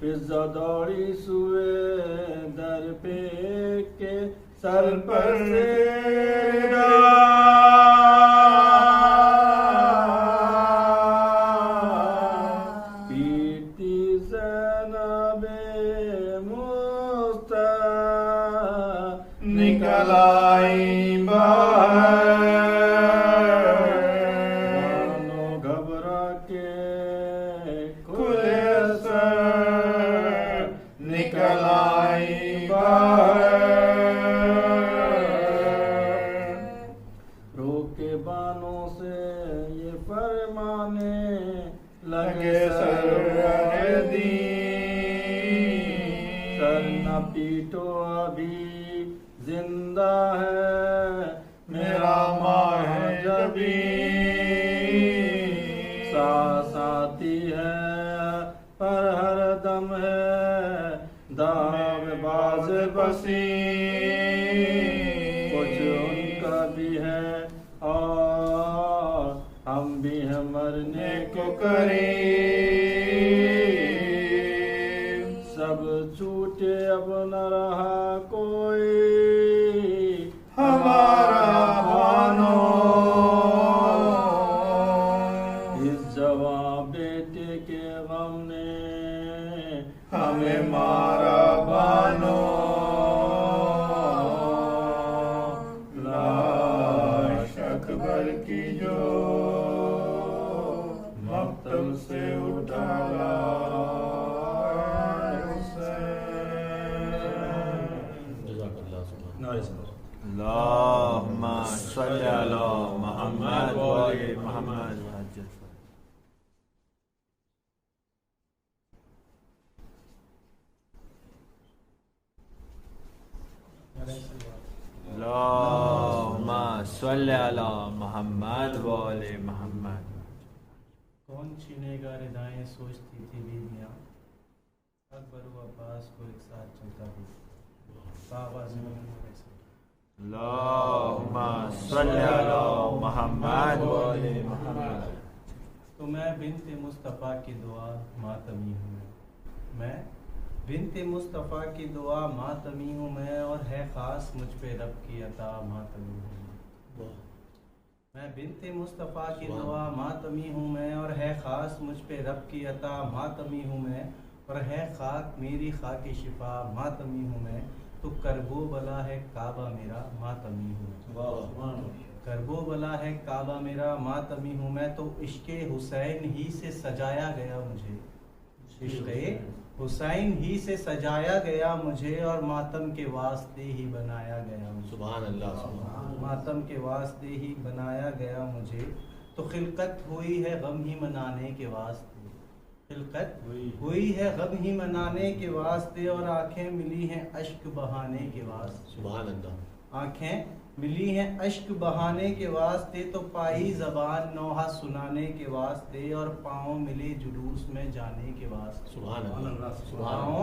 फिजा दौड़ी हुए दर पे के सर पर से पीटी ज़ैनबे मुस्ता निकल आई बानो घबरा के खुले सर निकल आई रोके बानों से ये फरमाने लगे सरदी सर न पीटो अभी जिंदा है मेरा माह जबी सांस आती है पर हर दम है दागबाज बसी कुछ उनका भी है और हम भी हैं मरने को करीब सब छूटे अब न रहा कोई हमारा बानो इस जवां बेटे के गम ने हमें मारा बानो लाश अकबर की जो मकतब से उठा अल्लाहुम्मा सल्ली अला मुहम्मद व आले मुहम्मद। अल्लाहुम्मा सल्ली अला मुहम्मद व आले मुहम्मद। कौन छीनेगा रिदाएं सोचती थी बीवियाँ, अकबर व अब्बास को एक साथ चलता भी अल्लाहुम्मा सल्ली अला मुहम्मद व आले मुहम्मद। तो मैं बिन्ते मुस्तफ़ा की दुआ मातमी हूँ मैं बिन्ते मुस्तफ़ा की दुआ मातमी हूँ मैं और है ख़ास मुझ पे रब की अता मातमी हूँ मैं बिन्ते मुस्तफ़ा की दुआ मातमी हूँ मैं और है ख़ास मुझ पे रब की अता मातमी हूँ मैं और है खाक मेरी खाकी शिफा मातमी हूँ मैं तो करबो बला है काबा मेरा मातमी हूँ करबो बला है काबा मेरा मातमी हूँ मैं तो इश्क़े हुसैन ही से सजाया गया मुझे इश्क़े हुसैन ही से सजाया गया मुझे और मातम के वास्ते ही बनाया गया मुझे सुभान अल्लाह मातम के वास्ते ही बनाया गया मुझे तो खिलकत हुई है गम ही मनाने के वास्ते खिलकत हुई है गम ही मनाने के वास्ते और आंखें मिली हैं अश्क बहाने के वास्ते सुभान अल्लाह आंखें मिली हैं अश्क बहाने के वास्ते तो पाई ज़बान नौहा सुनाने के वास्ते और पाँव मिले जुलूस में जाने के वास्ते सुभान अल्लाह पाँव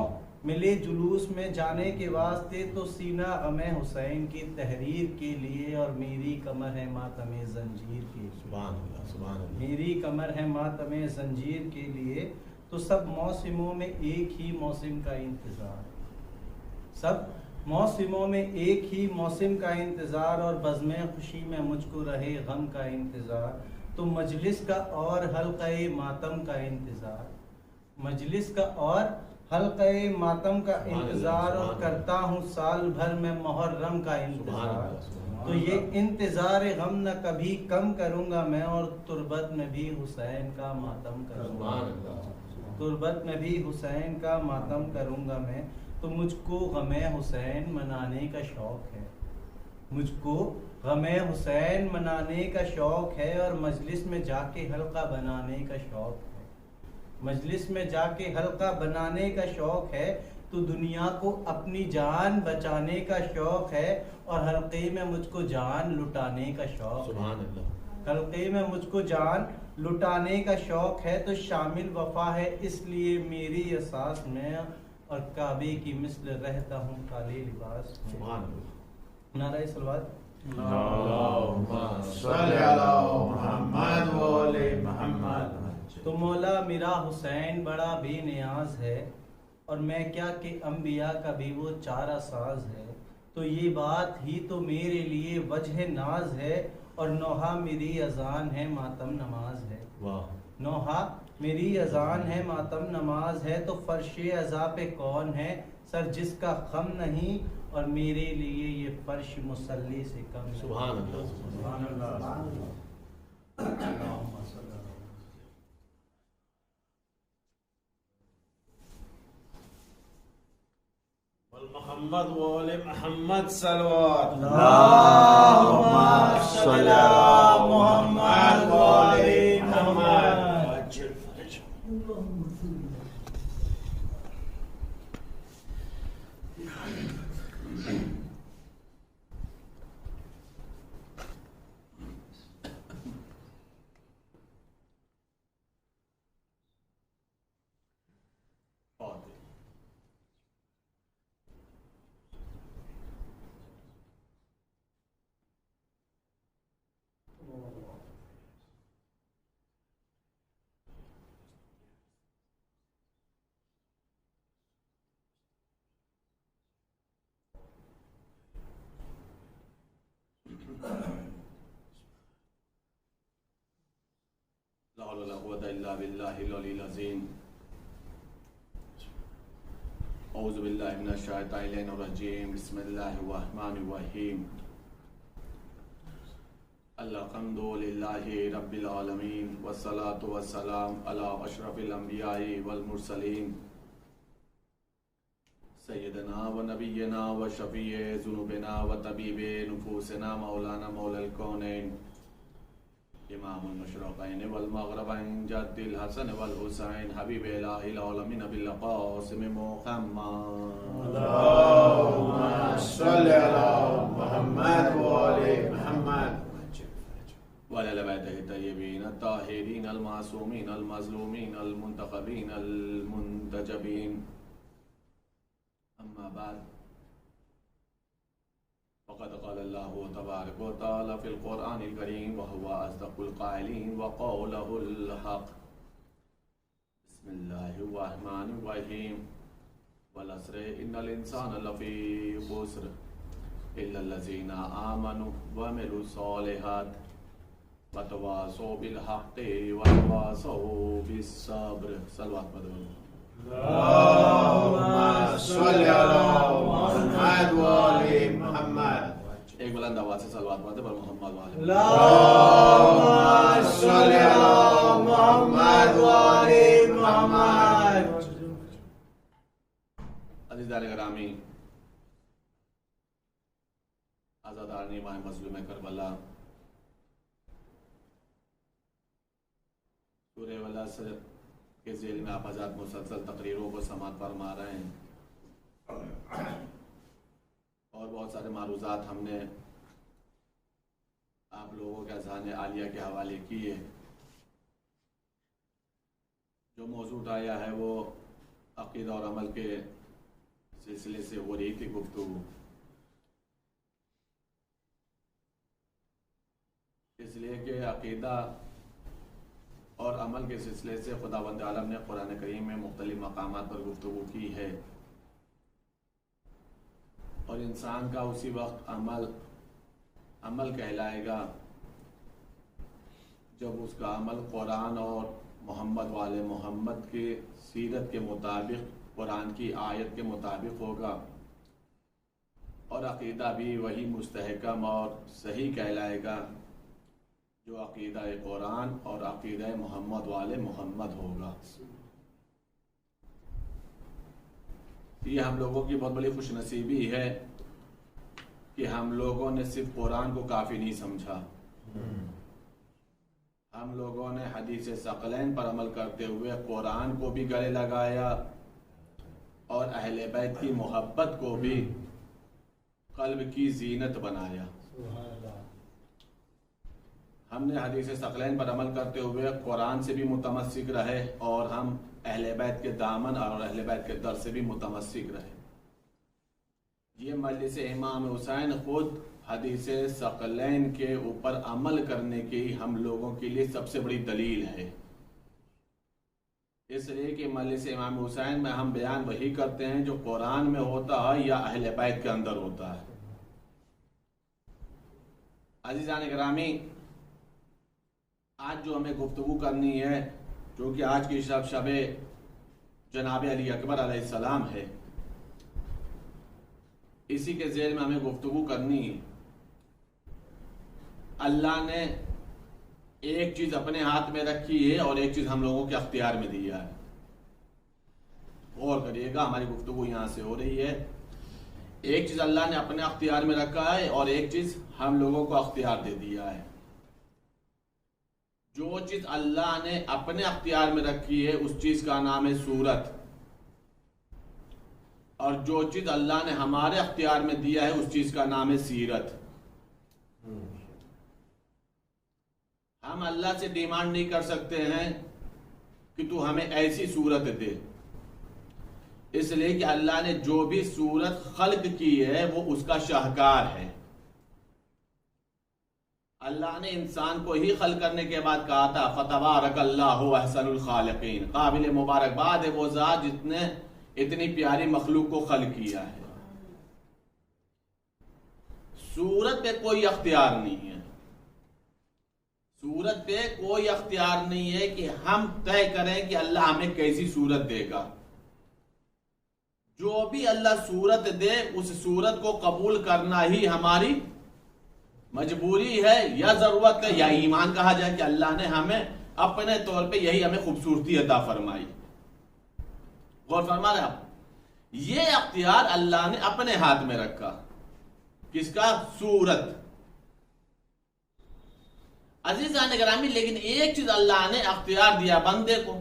मिले जुलूस में जाने के वास्ते तो सीना गमे हुसैन की तहरीर के लिए और मेरी कमर है मातमे जंजीर के सुभान अल्लाह मेरी कमर है मातमे जंजीर के लिए तो सब मौसमों में एक ही मौसम का इंतज़ार सब मौसमों में एक ही मौसम का इंतज़ार और बज़्म खुशी में मुझको रहे गम का इंतज़ार तो मजलिस का और हल्क़े मातम का इंतज़ार मजलिस का और हल्क़े मातम का इंतज़ार और करता हूँ साल भर में मुहर्रम का इंतज़ार तो ये इंतज़ार गम न कभी कम करूँगा मैं और तुरबत में भी हुसैन का मातम करूँगा तुरबत में भी हुसैन का मातम करूँगा मैं तो मुझको गमे हुसैन मनाने का शौक़ है मुझको गमे हुसैन मनाने का शौक़ है और मजलिस में जाके हल्का बनाने का शौक़ है मजलिस में जाके हल्का बनाने का शौक़ है तो दुनिया को अपनी जान बचाने का शौक़ है और हल्के में मुझको जान लुटाने का शौक़ है हल्के में मुझको जान लुटाने का शौक़ है तो शामिल वफा है इसलिए मेरी एहसास में और काबे की मिस्ल रहता हूँ काले लिबास सुभान नारे सलवात मोहम्मद। तो मौला मेरा हुसैन बड़ा बेनियाज है और मैं क्या कि अम्बिया का भी वो चारा साज है। तो ये बात ही तो मेरे लिए वजह नाज है, और नौहा मेरी अजान है मातम नमाज है। वाह। नौहा मेरी अजान है मातम नमाज है, तो फर्शे अज़ा पे कौन है सर जिसका खम नहीं, और मेरे लिए ये फर्श मुसल्ली से कम नहीं। सुभान अल्लाह। सुभान अल्लाह। मोहम्मद वाले मोहम्मद सल्लल्लाहु अल्लाहुम्मा सल्ली अला मुहम्मद व आले मुहम्मद। ला हौला वला कुव्वता इल्ला बिल्लाहिल अलील अज़ीम। औज़ु बिल्लाहि मिनश शैतानिर रजीम। बिस्मिल्लाहिर रहमानिर रहीम। अल्हम्दुलिल्लाहि रब्बिल आलमीन वस्सलातु वस्सलाम अला अशरफिल अंबिया'i वल मुरसलीन सय्यदना व नबिय्यना व शफीए ज़ुनूबिना व तबीबे नुफूसिना मौलाना मौलल कौनैन इमामुल मशरक़ैन वल मग़रिबैन जद्दिल हसन वल हुसैन हबीब इलाहिल आलमीन अबिल क़ासिम मुहम्मद। अल्लाहुम्मा सल्ली अला मुहम्मद व आले मुहम्मद व अला बैतिही तय्यबीन अत्ताहिरीन अल मासूमीन अल मज़लूमीन अल मुंतखबीन अल मुंतजबीन। अम्मा बाद फ़क़द क़ाल अल्लाहु तबारक व तआला फ़िल क़ुरआनिल करीम व हुवा अस्दक़ुल क़ाइलीन व क़ौलुहुल हक़। बिस्मिल्लाहिर रहमानिर रहीम। वल अस्रि इन्नल इंसाना लफ़ी ख़ुस्र इल्लल लज़ीना आमनु व अमिलुस सालिहात व तवासौ बिल हक़्क़ि व तवासौ बिस सब्र। सल्लल्लाहु अलैहि वसल्लम। अल्लाहुम्मा सल्ली अला मुहम्मद व आले मुहम्मद। एक बुलंद आवाज़ से सल्लल्लाहु अलैहि वसल्लम मोहम्मद वाले। अल्लाहुम्मा सल्ली अला मुहम्मद व आले मुहम्मद। अज़ीज़ान गिरामी, आज़ादानी माए मज़लूम करबला, सूरह वल अस्र के ज़ेल में आप हज़रात मुसलसल तकरीरों को समाअत फरमा रहे हैं और बहुत सारे मारूज़ात हमने आप लोगों के अज़हान आलिया के हवाले किए। जो मौजूद उठाया है वो अक़ीदा और अमल के सिलसिले से हो रही थी गुफ्तगू, इसलिए कि अक़ीदा और अमल के सिलसिले से खुदावंद आलम ने कुरान करीम में मुख्तलिफ मकामात पर गुफ्तगू की है और इंसान का उसी वक्त अमल कहलाएगा जब उसका अमल कुरान और मोहम्मद वाले मोहम्मद के सीरत के मुताबिक, कुरान की आयत के मुताबिक होगा, और अक़ीदा भी वही मुस्तहकम और सही कहलाएगा जो अक़ीदा कुरान और अक़ीदा मोहम्मद वाले मोहम्मद होगा। ये हम लोगों की बहुत बड़ी खुशनसीबी है कि हम लोगों ने सिर्फ कुरान को काफ़ी नहीं समझा, हम लोगों ने हदीस सकलैन पर अमल करते हुए कुरान को भी गले लगाया और अहले बैत की मोहब्बत को भी क़ल्ब की ज़ीनत बनाया। हमने हदीस सकलैन पर अमल करते हुए कुरान से भी मुतमस्सिक रहे और हम अहले बैत के दामन और अहले बैत के दर से भी मुतमस्सिक रहे। ये मजलिस इमाम हुसैन खुद हदीस सकलैन के ऊपर अमल करने की हम लोगों के लिए सबसे बड़ी दलील है। इसलिए कि मजलिस इमाम हुसैन में हम बयान वही करते हैं जो कुरान में होता है या अहले बैत के अंदर होता है। अजीजान गिरामी, आज जो हमें गुफ्तगू करनी है, जो कि आज की शब जनाब अली अकबर अलैहिस्सलाम है, इसी के ज़ेल में हमें गुफ्तगू करनी है। अल्लाह ने एक चीज अपने हाथ में रखी है और एक चीज हम लोगों के अख्तियार में दिया है। गौर करिएगा, हमारी गुफ्तगू यहां से हो रही है। एक चीज अल्लाह ने अपने अख्तियार में रखा है और एक चीज हम लोगों को अख्तियार दे दिया है। जो चीज अल्लाह ने अपने अख्तियार में रखी है उस चीज का नाम है सूरत, और जो चीज अल्लाह ने हमारे अख्तियार में दिया है उस चीज का नाम है सीरत। हम अल्लाह से डिमांड नहीं कर सकते हैं कि तू हमें ऐसी सूरत दे, इसलिए कि अल्लाह ने जो भी सूरत खल्क की है वो उसका शाहकार है। अल्लाह ने इंसान को ही खल्क करने के बाद कहा था फतबारकल्लाहु अहसनुल खालिकीन, काबिल मुबारकबाद है वो ज़ात जिसने इतनी प्यारी मखलूक को खल्क किया है। सूरत पे कोई अख्तियार नहीं है, सूरत पे कोई अख्तियार नहीं है कि हम तय करें कि अल्लाह हमें कैसी सूरत देगा। जो भी अल्लाह सूरत दे उस सूरत को कबूल करना ही हमारी मजबूरी है या जरूरत है या ईमान कहा जाए कि अल्लाह ने हमें अपने तौर पे यही हमें खूबसूरती अता फरमाई। गौर फरमा रहे आप, ये अख्तियार अल्लाह ने अपने हाथ में रखा। किसका? सूरत। अजीज़ान गिरामी, लेकिन एक चीज अल्लाह ने अख्तियार दिया बंदे को,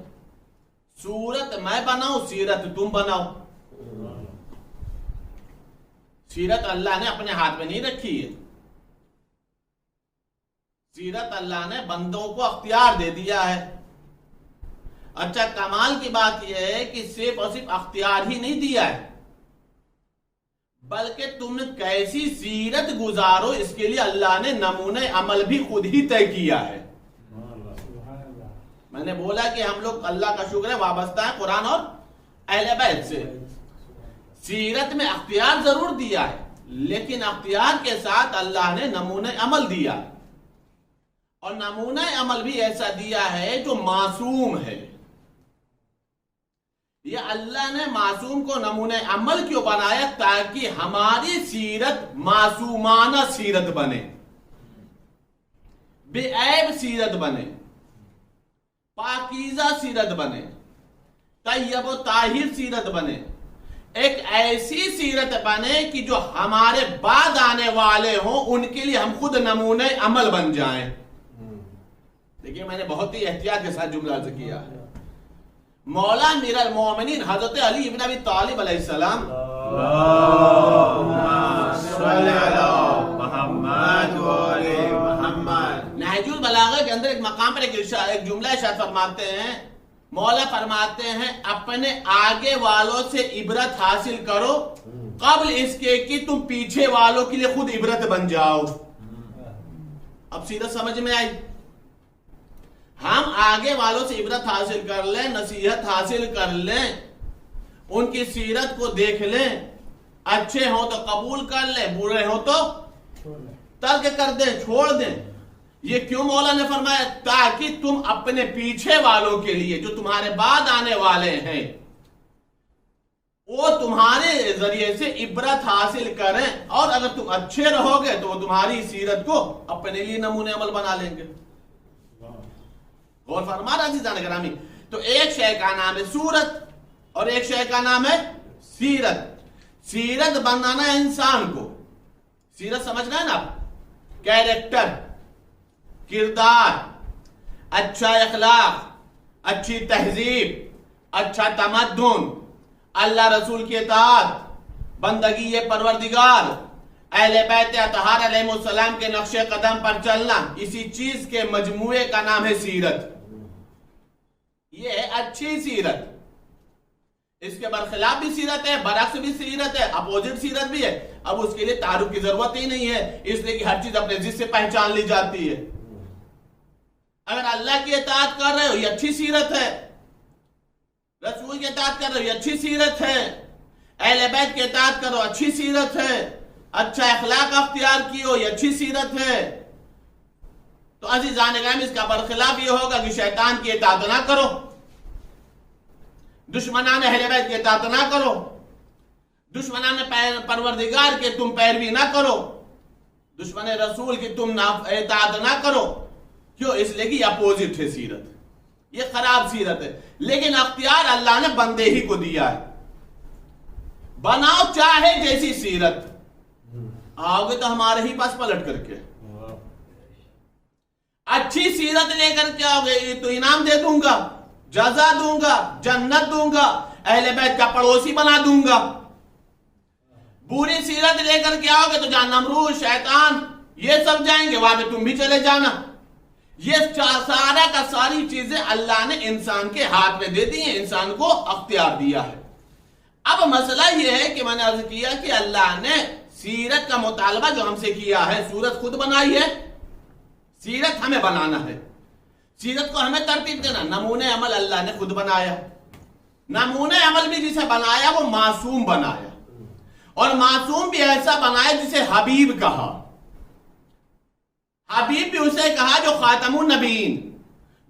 सूरत मैं बनाऊं सीरत तुम बनाओ। सीरत अल्लाह ने अपने हाथ में नहीं रखी है, सीरत अल्लाह ने बंदों को अख्तियार दे दिया है। अच्छा, कमाल की बात यह है कि सिर्फ और सिर्फ अख्तियार ही नहीं दिया है, बल्कि तुम कैसी सीरत गुजारो इसके लिए अल्लाह ने नमूने अमल भी खुद ही तय किया है। मैंने बोला कि हम लोग अल्लाह का शुक्र है वाबस्ता है कुरान और अहले बैत से। सीरत में अख्तियार जरूर दिया है, लेकिन अख्तियार के साथ अल्लाह ने नमूने अमल दिया, और नमूना अमल भी ऐसा दिया है जो मासूम है। ये अल्लाह ने मासूम को नमूने अमल क्यों बनाया? ताकि हमारी सीरत मासूमाना सीरत बने, बेऐब सीरत बने, पाकीज़ा सीरत बने, तय्यब व ताहिर सीरत बने, एक ऐसी सीरत बने कि जो हमारे बाद आने वाले हों उनके लिए हम खुद नमूने अमल बन जाएं। देखिए, मैंने बहुत ही एहतियात के साथ जुमला अर्ज किया है। मौला अमीरुल मोमिनीन हजरत अली इब्न अबी तालिब अलैहिस्सलाम नहजुल बलागा के अंदर एक मकाम पर एक जुमला इरशाद फरमाते हैं। मौला फरमाते हैं, अपने आगे वालों से इबरत हासिल करो कब्ल इसके कि तुम पीछे वालों के लिए खुद इबरत बन जाओ। अब सीरत समझ में आई? हम आगे वालों से इबरत हासिल कर लें, नसीहत हासिल कर लें, उनकी सीरत को देख लें, अच्छे हो तो कबूल कर लें, बुरे हो तो तर्क कर दें, छोड़ दें। ये क्यों मौला ने फरमाया? ताकि तुम अपने पीछे वालों के लिए, जो तुम्हारे बाद आने वाले हैं, वो तुम्हारे जरिए से इबरत हासिल करें, और अगर तुम अच्छे रहोगे तो वो तुम्हारी सीरत को अपने लिए नमूने अमल बना लेंगे। गौर फरमा अज़ीज़ान गिरामी, तो एक शय का नाम है सूरत और एक शय का नाम है सीरत। सीरत बनाना है इंसान को, सीरत समझना है ना आप, कैरेक्टर, किरदार, अच्छा अखलाक, अच्छी तहजीब, अच्छा तमद्दुन, अल्लाह रसूल की इताअत, बंदगी ये परवरदिगार, अहले बैत अतहार अलैहिस्सलाम के नक्शे कदम पर चलना, इसी चीज के मजमूए का नाम है सीरत। ये है अच्छी सीरत। इसके बरखिलाफ भी सीरत है, बरअक्स भी सीरत है, अपोजिट सीरत भी है। अब उसके लिए तारुफ की जरूरत ही नहीं है, इसलिए कि हर चीज अपने जिद से पहचान ली जाती है। अगर अल्लाह की इताअत कर रहे हो ये अच्छी सीरत है, रसूल की इताअत करो, ये अच्छी सीरत है। अहले बैत की इताअत करो, अच्छी सीरत है। अच्छा अखलाक अख्तियार कियो, ये अच्छी सीरत है। तो अज़ीज़ान गिरामी, इसका बरखिलाफ ये होगा कि शैतान की इताअत ना करो, दुश्मनान अहले बैत की इताअत ना करो, दुश्मनान परवरदिगार के तुम पैरवी ना करो, दुश्मन रसूल की तुम इताअत ना करो। क्यों? इसलिए कि अपोजिट है सीरत, ये खराब सीरत है। लेकिन अख्तियार अल्लाह ने बंदे ही को दिया है, बनाओ चाहे जैसी सीरत। आओगे तो हमारे ही पास पलट करके अच्छी सीरत लेकर के आओगे तो इनाम दे दूंगा, जजा दूंगा, जन्नत दूंगा, अहले बैत का पड़ोसी बना दूंगा। बुरी सीरत लेकर के आओगे तो जहां नमरूद, शैतान, ये सब जाएंगे, वहां पे तुम भी चले जाना। ये सारा का सारी चीजें अल्लाह ने इंसान के हाथ में दे दी है, इंसान को अख्तियार दिया है। अब मसला यह है कि मैंने अर्ज किया कि अल्लाह ने सीरत का मुतालबा जो हमसे किया है, सूरत खुद बनाई है, सीरत हमें बनाना है, सीरत को हमें तरतीब देना। नमूने अमल अल्लाह ने खुद बनाया, नमूने अमल भी जिसे बनाया वो मासूम बनाया, और मासूम भी ऐसा बनाया जिसे हबीब कहा। हबीब भी उसे कहा जो खातमुन नबीन,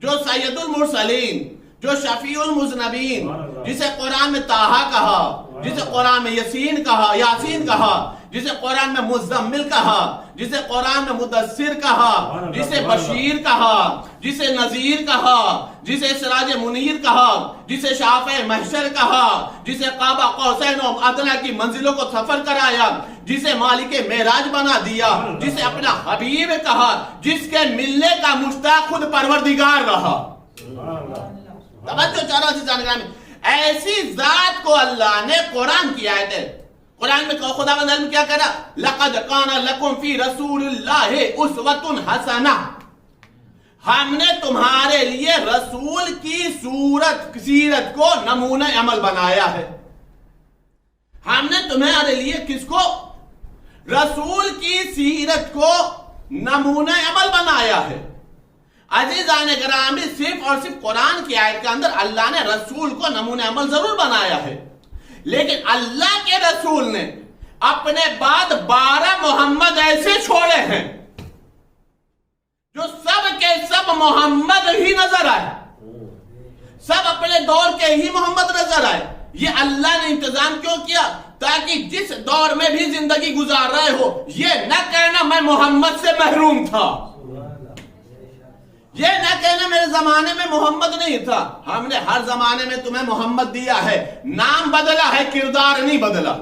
जो सैयदुल मुरसलीन, जो शफीउल मुज़नबीन, जिसे कुरान में ताहा कहा, जिसे कुरान में यासीन कहा, जिसे कुरान में मुज़म्मिल कहा, जिसे कुरान में मुदस्सिर कहा, जिसे बशीर कहा, जिसे नज़ीर कहा, जिसे सिराज मुनीर कहा, जिसे शाफ़े महशर कहा, जिसे काबा कौसैन और अदना की मंजिलों को सफर कराया, जिसे मालिक मेराज बना दिया, जिसे अपना हबीब कहा, जिसके मिलने का मुश्ताक खुद परवरदिगार रहा। तवज्जो चारा सी जानकारी में ऐसी जात को अल्लाह ने कुरान की आयत है, कुरान में खुदावंद ने क्या करा, लक़द काना लकुम फी रसूलिल्लाहि उस्वतुन हसना, हमने तुम्हारे लिए रसूल की सीरत को नमूने अमल बनाया है। हमने तुम्हारे लिए किसको? रसूल की सीरत को नमूने अमल बनाया है। अज़ीज़ान गिरामी, सिर्फ और सिर्फ कुरान की आयत के अंदर अल्लाह ने रसूल को नमूने अमल जरूर बनाया है, लेकिन अल्लाह के रसूल ने अपने बाद 12 मोहम्मद ऐसे छोड़े हैं जो सब के सब मोहम्मद ही नजर आए, सब अपने दौर के ही मोहम्मद नजर आए। ये अल्लाह ने इंतजाम क्यों किया? ताकि जिस दौर में भी जिंदगी गुजार रहे हो, ये न कहना मैं मोहम्मद से महरूम था, ये न कहना मेरे जमाने में मोहम्मद नहीं था। हमने हर जमाने में तुम्हें मोहम्मद दिया है, नाम बदला है, किरदार नहीं बदला।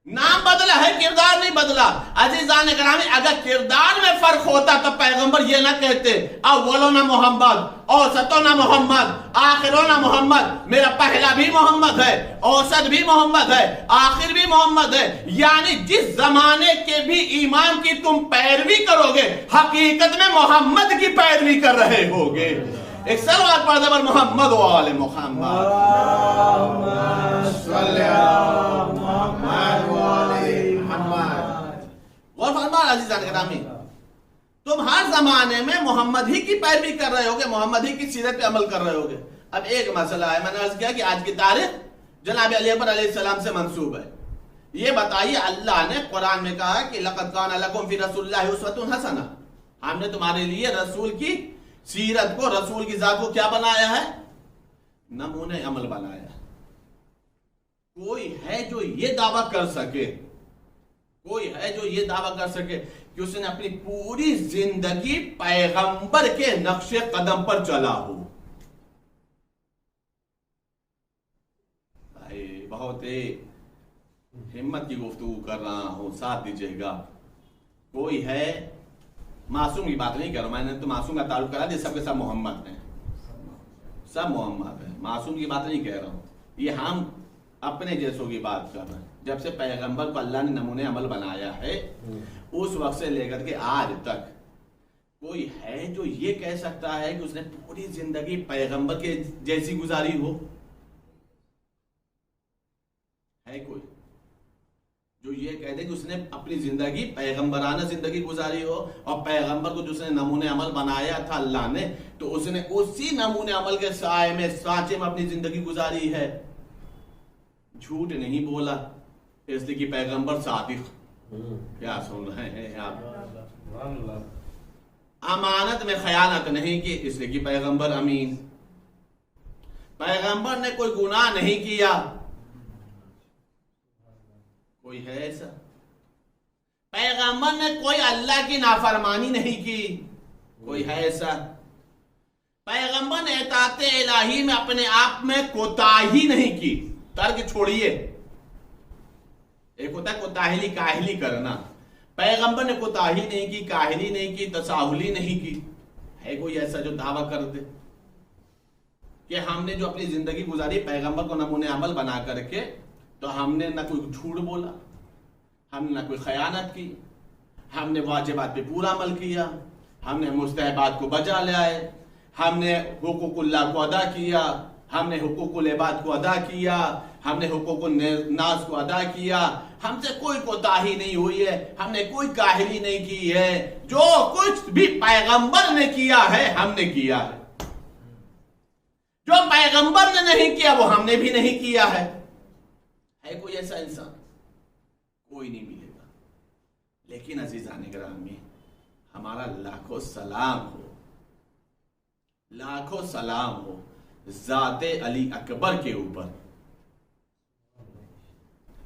नाम बदला है, किरदार नहीं बदला। अज़ीज़ान गिरामी, अगर किरदार में फर्क होता तो पैगंबर ये ना कहते अव्वलोना मोहम्मद, औसतोना मोहम्मद, आखिरोना मोहम्मद, मेरा पहला भी मोहम्मद है, औसत भी मोहम्मद है, आखिर भी मोहम्मद है। यानी जिस जमाने के भी इमाम की तुम पैरवी करोगे, हकीकत में मोहम्मद की पैरवी कर रहे होगे। एक सलवात पढ़ दे मोहम्मद वाले मोहम्मद, अज़ीज़ान गिरामी, तुम हर जमाने में मोहम्मद ही की पैरवी कर रहे होगे, मोहम्मद ही की सीरत पे अमल कर रहे होगे। अब एक मसला है, मैंने अर्ज किया कि आज की तारीख जनाब अली अकबर अलैहिस्सलाम से मंसूब है। ये बताइए, अल्लाह ने कुरान में कहा कि लक़द काना लकुम फी रसूलिल्लाहि उस्वतुन हसना, हमने तुम्हारे लिए रसूल की सीरत को, रसूल की जात को क्या बनाया है? नमूने अमल बनाया। कोई है जो ये दावा कर सके, कोई है जो ये दावा कर सके कि उसने अपनी पूरी जिंदगी पैगंबर के नक्शे कदम पर चला हो? भाई बहुत ही हिम्मत की गुफ्तगू कर रहा हूं, साथ दीजिएगा। कोई है, मासूम की बात नहीं कर रहा, मैंने तो मासूम का ताल्लुक करा दिया, सबके सब मोहम्मद हैं, सब मोहम्मद है, मासूम की बात नहीं कह रहा हूं। ये हम अपने जैसों की बात कर रहे हैं। जब से पैगंबर को अल्लाह ने नमूने अमल बनाया है, उस वक्त से लेकर के आज तक कोई है जो ये कह सकता है कि उसने पूरी जिंदगी पैगंबर के जैसी गुजारी हो? है कोई? जो ये कह दे कि उसने अपनी जिंदगी पैगंबराना जिंदगी गुजारी हो और पैगंबर को जिसने नमूने अमल बनाया था अल्लाह ने, तो उसने उसी नमूने अमल के साए में सांचे में अपनी जिंदगी गुजारी है। झूठ नहीं बोला इसलिए कि पैगंबर सादिक। क्या सुन रहे हैं आप? अमानत में खयानत नहीं की इसलिए कि पैगंबर अमीन। पैगंबर ने कोई गुनाह नहीं किया, कोई है ऐसा? पैगंबर ने कोई अल्लाह की नाफरमानी नहीं की, कोई है ऐसा? पैगंबर ने इताअत इलाही में अपने आप में कोताही नहीं की। तर्क छोड़िए, एक होता है कोताहिली काहिली करना। पैगंबर ने कोताही नहीं की, काहिली नहीं की, तसाहुली नहीं की। है कोई ऐसा जो दावा कर दे कि हमने जो अपनी जिंदगी गुजारी पैगंबर को नमूने अमल बना करके, तो हमने ना कोई झूठ बोला, हमने ना कोई खयानत की, हमने वाजिबात पे पूरा अमल किया, हमने मुस्तहबात को बजा लाए, हमने हुकूकुल्लाह को अदा किया, हमने हुकूकुल इबाद को अदा किया, हमने हुकूकुन नास को अदा किया। हमसे कोई कोताही नहीं हुई है, हमने कोई काहिली नहीं की है। जो कुछ भी पैगंबर ने किया है हमने किया है, जो पैगंबर ने नहीं किया वो हमने भी नहीं किया है। है कोई ऐसा इंसान? कोई नहीं मिलेगा। लेकिन अजीजान गिरामी, हमारा लाखों सलाम हो, लाखों सलाम हो जाते अली अकबर के ऊपर,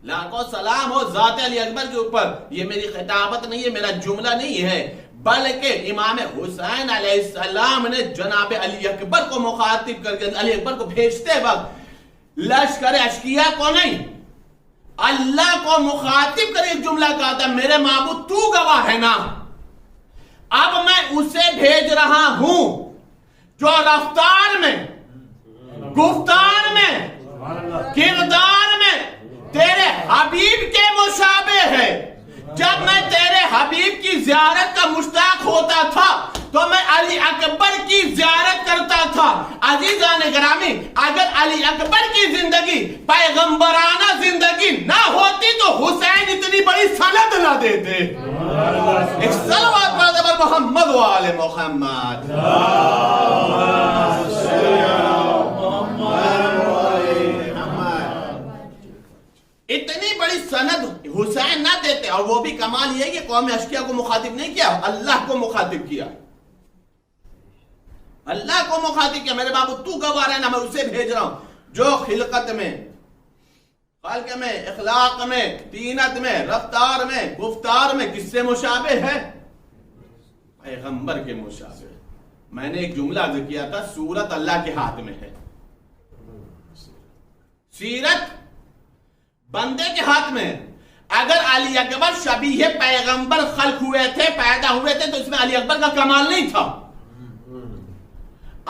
लाखों सलाम हो जाते अली अकबर के ऊपर। ये मेरी खिताबत नहीं है, मेरा जुमला नहीं है, बल्कि इमाम हुसैन अलैहिस्सलाम ने जनाब अली अकबर को मुखातिब करके, अली अकबर को भेजते वक्त लश्कर अशकिया को नहीं, अल्लाह को मुखातिब कर एक जुमला कहा था, मेरे माबूद तू गवाह है ना, अब मैं उसे भेज रहा हूं जो रफ्तार में, गुफ्तार में, किरदार में तेरे हबीब के मुशाबे है। जब मैं तेरे हबीब की ज़ियारत का मुश्ताक होता था तो मैं अली अकबर की ज़ियारत करता था। अजीज़ान गिरामी, अगर अली अकबर की जिंदगी पैगंबराना जिंदगी ना होती तो हुसैन इतनी बड़ी सनद ना देते। एक सलवात पर मोहम्मद वाले मोहम्मद। इतनी बड़ी सनद हुसैन ना देते। और वो भी कमाल ये कि कौम अशकिया को मुखातिब नहीं किया, अल्लाह को मुखातिब किया, अल्लाह को मुखातिब किया। मेरे बाबू तू गवाह है ना, मैं उसे भेज रहा हूं जो खिलकत में, खल्क में, इखलाक में, तीनत में, रफ्तार में, गुफ्तार में किससे मुशाबे है? पैगंबर के मुशाबे। मैंने एक जुमला जिक्र किया था, सूरत अल्लाह के हाथ में है, सीरत बंदे के हाथ में। अगर अली अकबर शबीह पैगंबर खल्क हुए थे, पैदा हुए थे, तो इसमें अली अकबर का कमाल नहीं था।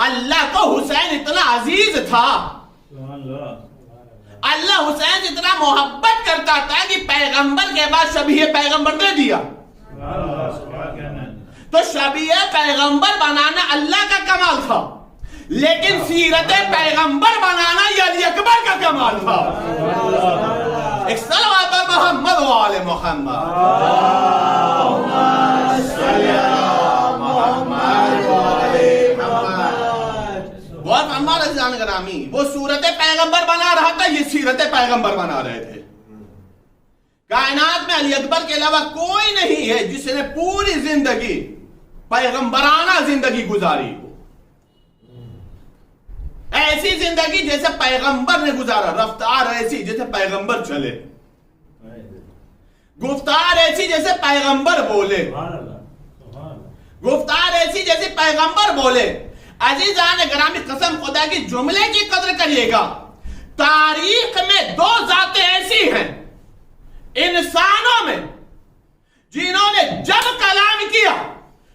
अल्लाह को हुसैन इतना अजीज था, अल्लाह हुसैन इतना मोहब्बत करता था कि पैगंबर के बाद शबीह पैगंबर दे दिया। तो शबीह पैगंबर बनाना अल्लाह का कमाल था, लेकिन सीरत पैगंबर बनाना ये अली अकबर का कमाल था। एक सलवात पर मोहम्मद वाले मोहम्मद। बहुत हमारा जानगरामी, वो सूरत पैगंबर बना रहा था, ये सीरत पैगंबर बना रहे थे। कायनात में अली अकबर के अलावा कोई नहीं है जिसने पूरी जिंदगी पैगंबराना जिंदगी गुजारी हो। ऐसी जिंदगी जैसे पैगंबर ने गुजारा, रफ्तार ऐसी जैसे पैगंबर चले, गुफ्तार ऐसी जैसे पैगंबर बोले, गुफ्तार ऐसी जैसे पैगंबर बोले। अजीजान गिरामी, कसम खुदा की जुमले की कदर करिएगा। तारीख में दो जातें ऐसी हैं इंसानों में जिन्होंने जब कलाम किया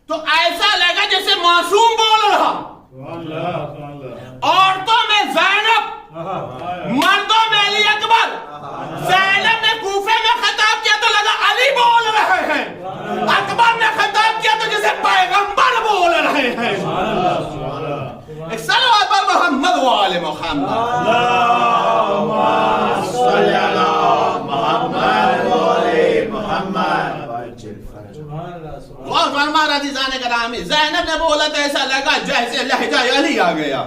तो ऐसा लगा जैसे मासूम बोल रहा। औरतों में ज़ैनब, मर्दों में अली अकबर। ज़ैनब ने कूफे में खिताब किया तो लगा अली बोल रहे हैं, अकबर ने खिताब किया तो जैसे पैगंबर बोल रहे हैं। एक सलवात पर मोहम्मद वाले मोहम्मद। फरमाया अज़ीज़ान गिरामी, ज़ैनब ने बोला तो ऐसा लगा जैसे लहजा अली आ गया।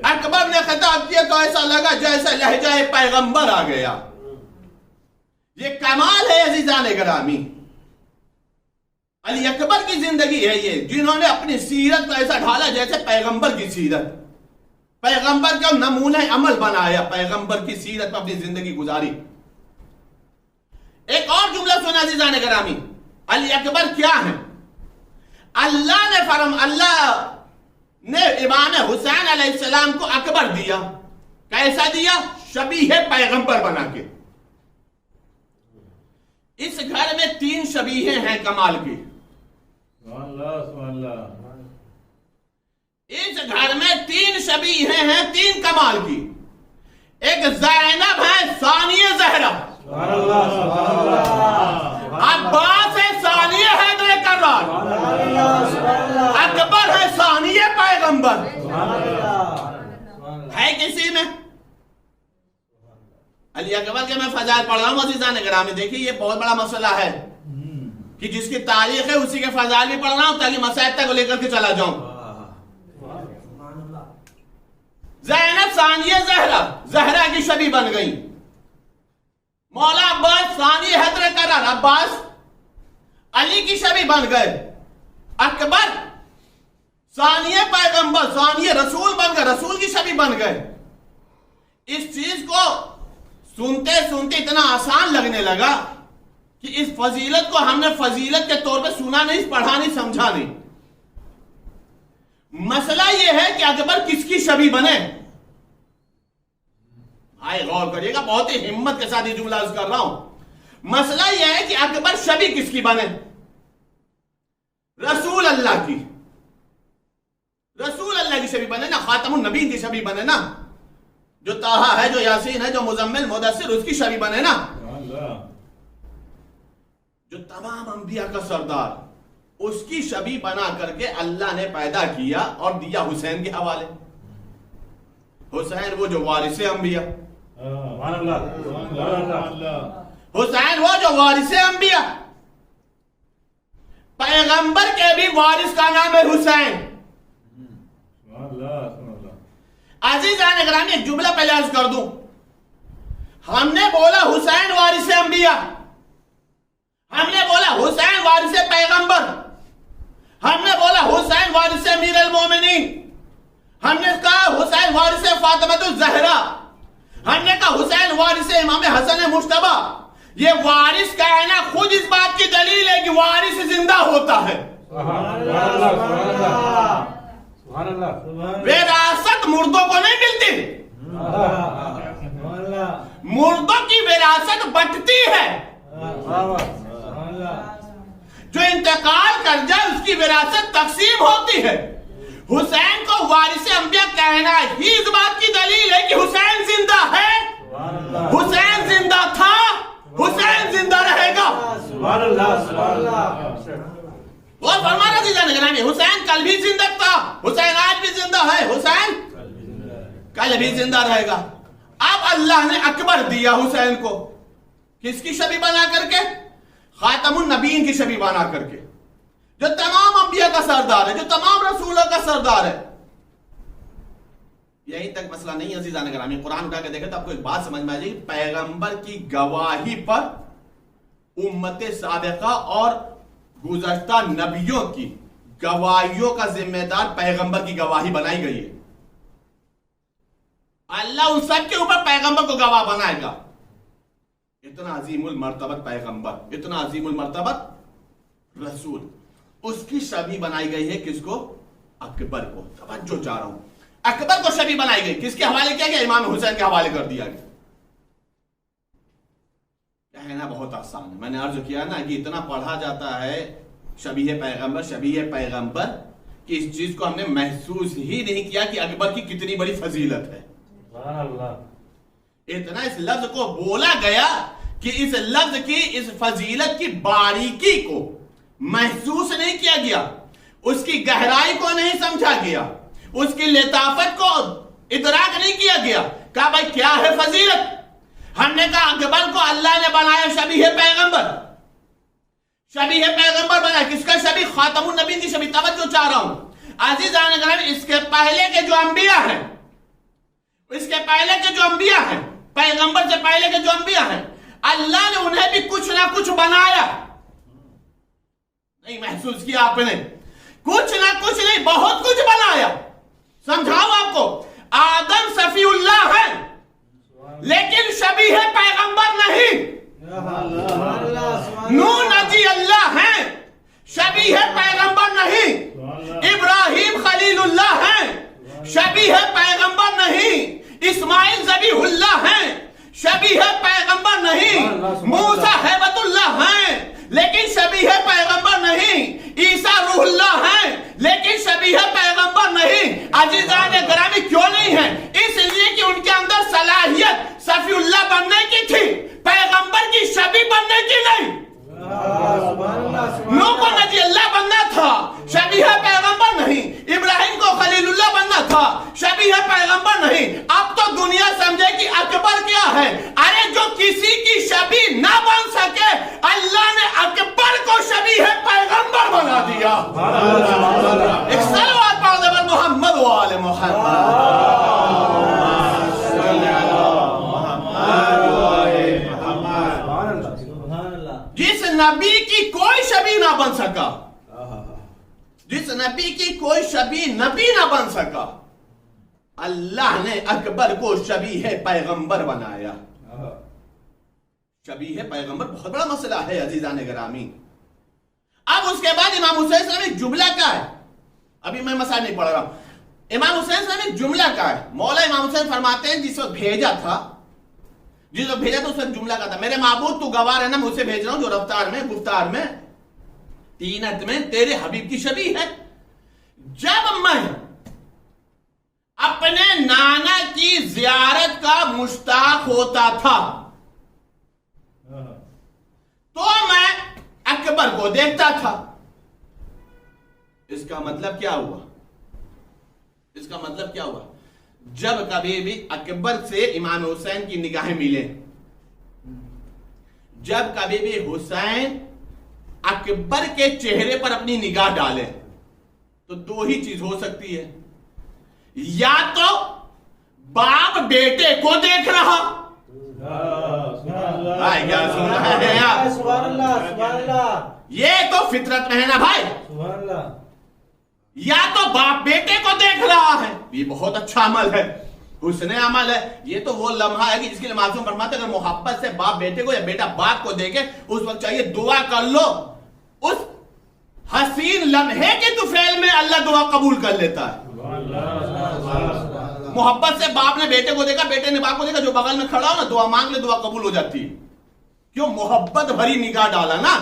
अकबर ने खिताब किया तो ऐसा लगा जैसे लहजा पैगंबर आ गया। ये कमाल है अज़ीज़ान गिरामी। अली अकबर की जिंदगी है ये, जिन्होंने अपनी सीरत को ऐसा ढाला जैसे पैगंबर की सीरत, पैगंबर का नमूने अमल बनाया, पैगंबर की सीरत पर अपनी जिंदगी गुजारी। एक और जुमला सुना अज़ीज़ान गिरामी, अली अकबर क्या है? अल्लाह ने इमाम हुसैन अलैहिस्सलाम को अकबर दिया। कैसा दिया? शबीह पैगंबर बना के। इस घर में 3 शबीहें हैं कमाल की। इस घर में 3 शबीहें हैं, 3 कमाल की। एक ज़ैनब है, सानिया ज़हरा, अब्बास है, सानिया हैदर कर्रार, अकबर है, सानिया पैगंबर। है किसी में? अली अकबर के मैं फजाइल पढ़ रहा हूँ अज़ीज़ान गिरामी। देखिए ये बहुत बड़ा मसला है कि जिसकी तारीख है उसी के फजाइल भी पढ़ रहा हूँ ताकि मसाइल तक लेकर के चला जाऊं। ज़ैनब सानिया ज़हरा, ज़हरा की शबी बन गई। मौला अब्बास सानिया हैदर कर्रार, अब्बास अली की शबी बन गए। अकबर सानिया पैगंबर, सानिया रसूल बन गए, रसूल की शबी बन गए। इस चीज को सुनते सुनते इतना आसान लगने लगा कि इस फजीलत को हमने फजीलत के तौर पे सुना नहीं, पढ़ा नहीं, समझा नहीं। मसला यह है कि अकबर किसकी शबी बने। भाई गौर करिएगा, बहुत ही हिम्मत के साथ ये जुमला अर्ज कर रहा हूं। मसला यह है कि अकबर शबी किसकी बने? रसूल अल्लाह की, रसूल अल्लाह की शबी बने ना, खातमुन नबी की शबी बने ना, जो ताहा है, जो यासीन है, जो मुजम्मिल मुदस्सिर, उसकी शबी बने ना, जो तमाम अंबिया का सरदार, उसकी शबी बना करके अल्लाह ने पैदा किया और दिया हुसैन के हवाले। हुसैन वो जो वारिसे अंबिया, हुसैन वो जो वारिसे अंबिया, पैगंबर के भी वारिस का नाम है हुसैन। अज़ीज़ान गिरामी एक जुमला पहले अर्ज कर दूं। हमने बोला हुसैन वारिसे अंबिया, हमने बोला हुसैन वारिसे पैगंबर, हमने बोला हुसैन वारिसे अमीर अल मोमिनीन, हमने कहा हुसैन वारिसे फातिमा ज़हरा, हमने कहा हुसैन वारिसे इमाम हसन मुश्तबा। ये वारिस कहना खुद इस बात की दलील है कि वारिस जिंदा होता है। विरासत मुर्दों को नहीं मिलती, मुर्दों की विरासत बंटती है। जो इंतकाल कर जाए उसकी विरासत तकसीम होती है। हुसैन को वारिसे अंबिया कहना ही इस बात की दलील है कि हुसैन जिंदा है, हुसैन जिंदा था, हुसैन जिंदा रहेगा। और फरमाना गिरामी, हुसैन कल भी जिंदा था, हुसैन आज भी जिंदा है, हुसैन कल भी जिंदा रहेगा। अब अल्लाह ने अकबर दिया हुसैन को, किसकी शबी बना करके? खातमुन नबीन की शबी बना करके, जो तमाम अंबिया का सरदार है, जो तमाम रसूलों का सरदार है। यहीं तक मसला नहीं अज़ीज़ान गिरामी, कुरान उठा के देखे तो आपको एक बात समझ में आ जाएगी। पैगंबर की गवाही पर उम्मत साबिका और गुज़श्ता नबियों की गवाहियों का जिम्मेदार पैगंबर की गवाही बनाई गई है। अल्लाह उन सब के ऊपर पैगंबर को गवाह बनाएगा। इतना अजीमुल मर्तबत पैगंबर, इतना अजीमुल मर्तबत रसूल, उसकी शबी बनाई गई है किसको? अकबर को। तवज्जो चाह रहा हूं, अकबर को शबी बनाई गई, किसके हवाले किया गया? इमाम हुसैन के हवाले कर दिया गया। कहना बहुत आसान है, मैंने अर्ज किया ना कि इतना पढ़ा जाता है शबीह पैगंबर, शबीह पैगंबर, कि इस चीज को हमने महसूस ही नहीं किया कि अकबर की कितनी बड़ी फजीलत है। इतना इस लफ्ज को बोला गया कि इस लफ्ज की, इस फजीलत की बारीकी को महसूस नहीं किया गया, उसकी गहराई को नहीं समझा गया, उसकी लताफत को इदराक नहीं किया गया। कहा भाई क्या है फजीलत? हमने कहा अकबर को अल्लाह ने बनाया शबीह पैगंबर। शबी है पैगंबर बना। किसका शबी? खातमुन नबी की शबी। तवज्जो चाह रहा हूं अजीज़ान ग्राम, इसके पहले के जो अंबिया हैं, इसके पहले के जो अंबिया हैं, पैगंबर से पहले के जो अंबिया हैं, अल्लाह ने उन्हें भी कुछ ना कुछ बनाया। नहीं महसूस किया आपने? कुछ ना कुछ नहीं, बहुत कुछ बनाया। समझाओ आपको, आदम सफीउल्लाह है लेकिन शबी है पैगंबर नहीं। नूह नबी अल्लाह है, शबी है पैगंबर नहीं। इब्राहिम खलीलुल्लाह है, शबी है पैगंबर नहीं। इस्माइल ज़बीहुल्लाह है, शबी है पैगंबर नहीं। मूसा हैबतुल्लाह है लेकिन शबी है पैगंबर नहीं। ईसा रूहुल्लाह है लेकिन शबी है पैगंबर नहीं। अजीज़ान गिरामी क्यों नहीं है? इसलिए कि उनके अंदर सलाहियत सफीउल्लाह बनने की थी, पैगंबर की शबी बनने की नहीं। नूह को नबी अल्लाह बनना था, शबी है पैगंबर नहीं। इब्राहिम को खलीलुल्लाह बनना था, शबी है पैगंबर नहीं। अब तो दुनिया समझे कि अकबर क्या है। अरे जो किसी की शबी ना बन सके, अल्लाह ने अकबर को शबी है पैगंबर बना दिया। एक सलवात पढ़ दे मोहम्मद वाले मोहम्मद। जिस नबी की कोई शबी ना बन सका, जिस नबी की कोई शबी नबी ना बन सका, अल्लाह ने अकबर को शबी है पैगंबर बनाया। शबी है पैगंबर बहुत बड़ा मसला है अजीज़ान गिरामी। अब उसके बाद इमाम हुसैन से जुमला क्या है? अभी मैं मसाला नहीं पढ़ रहा हूं। इमाम हुसैन से जुमला क्या है? मौला इमाम हुसैन फरमाते हैं जिस वक्त भेजा था, जिस वक्त भेजा था उस वक्त जुमला का था, मेरे माबूद तू गवाह है ना, मुझसे भेज रहा हूं जो रफ्तार में गुफ्तार में तीनत में तेरे हबीब की शबी है। जब मैं अपने नाना की जियारत का मुश्ताक होता था तो मैं अकबर को देखता था। इसका मतलब क्या हुआ? इसका मतलब क्या हुआ? जब कभी भी अकबर से इमाम हुसैन की निगाहें मिले, जब कभी भी हुसैन अकबर के चेहरे पर अपनी निगाह डाले तो दो ही चीज हो सकती है, या तो बाप बेटे को देख रहा, क्या सुन रहे हैं आप? ये तो फितरत में है ना भाई। या तो बाप बेटे को देख रहा है, ये बहुत अच्छा अमल है, हुस्ने अमल है। ये तो वो लम्हा है कि जिसके लिए मासूम फरमाते अगर मोहब्बत से बाप बेटे को या बेटा बाप को देखे, उस वक्त चाहिए दुआ कर लो। उस हसीन लम्हे के तुफैल में अल्लाह दुआ कबूल कर लेता है। मोहब्बत से बाप ने बेटे को देखा, बेटे ने बाप को देखा, जो बगल में खड़ा हो ना दुआ मांग ले, दुआ कबूल हो जाती है। क्यों? मोहब्बत भरी निगाह डाला ना।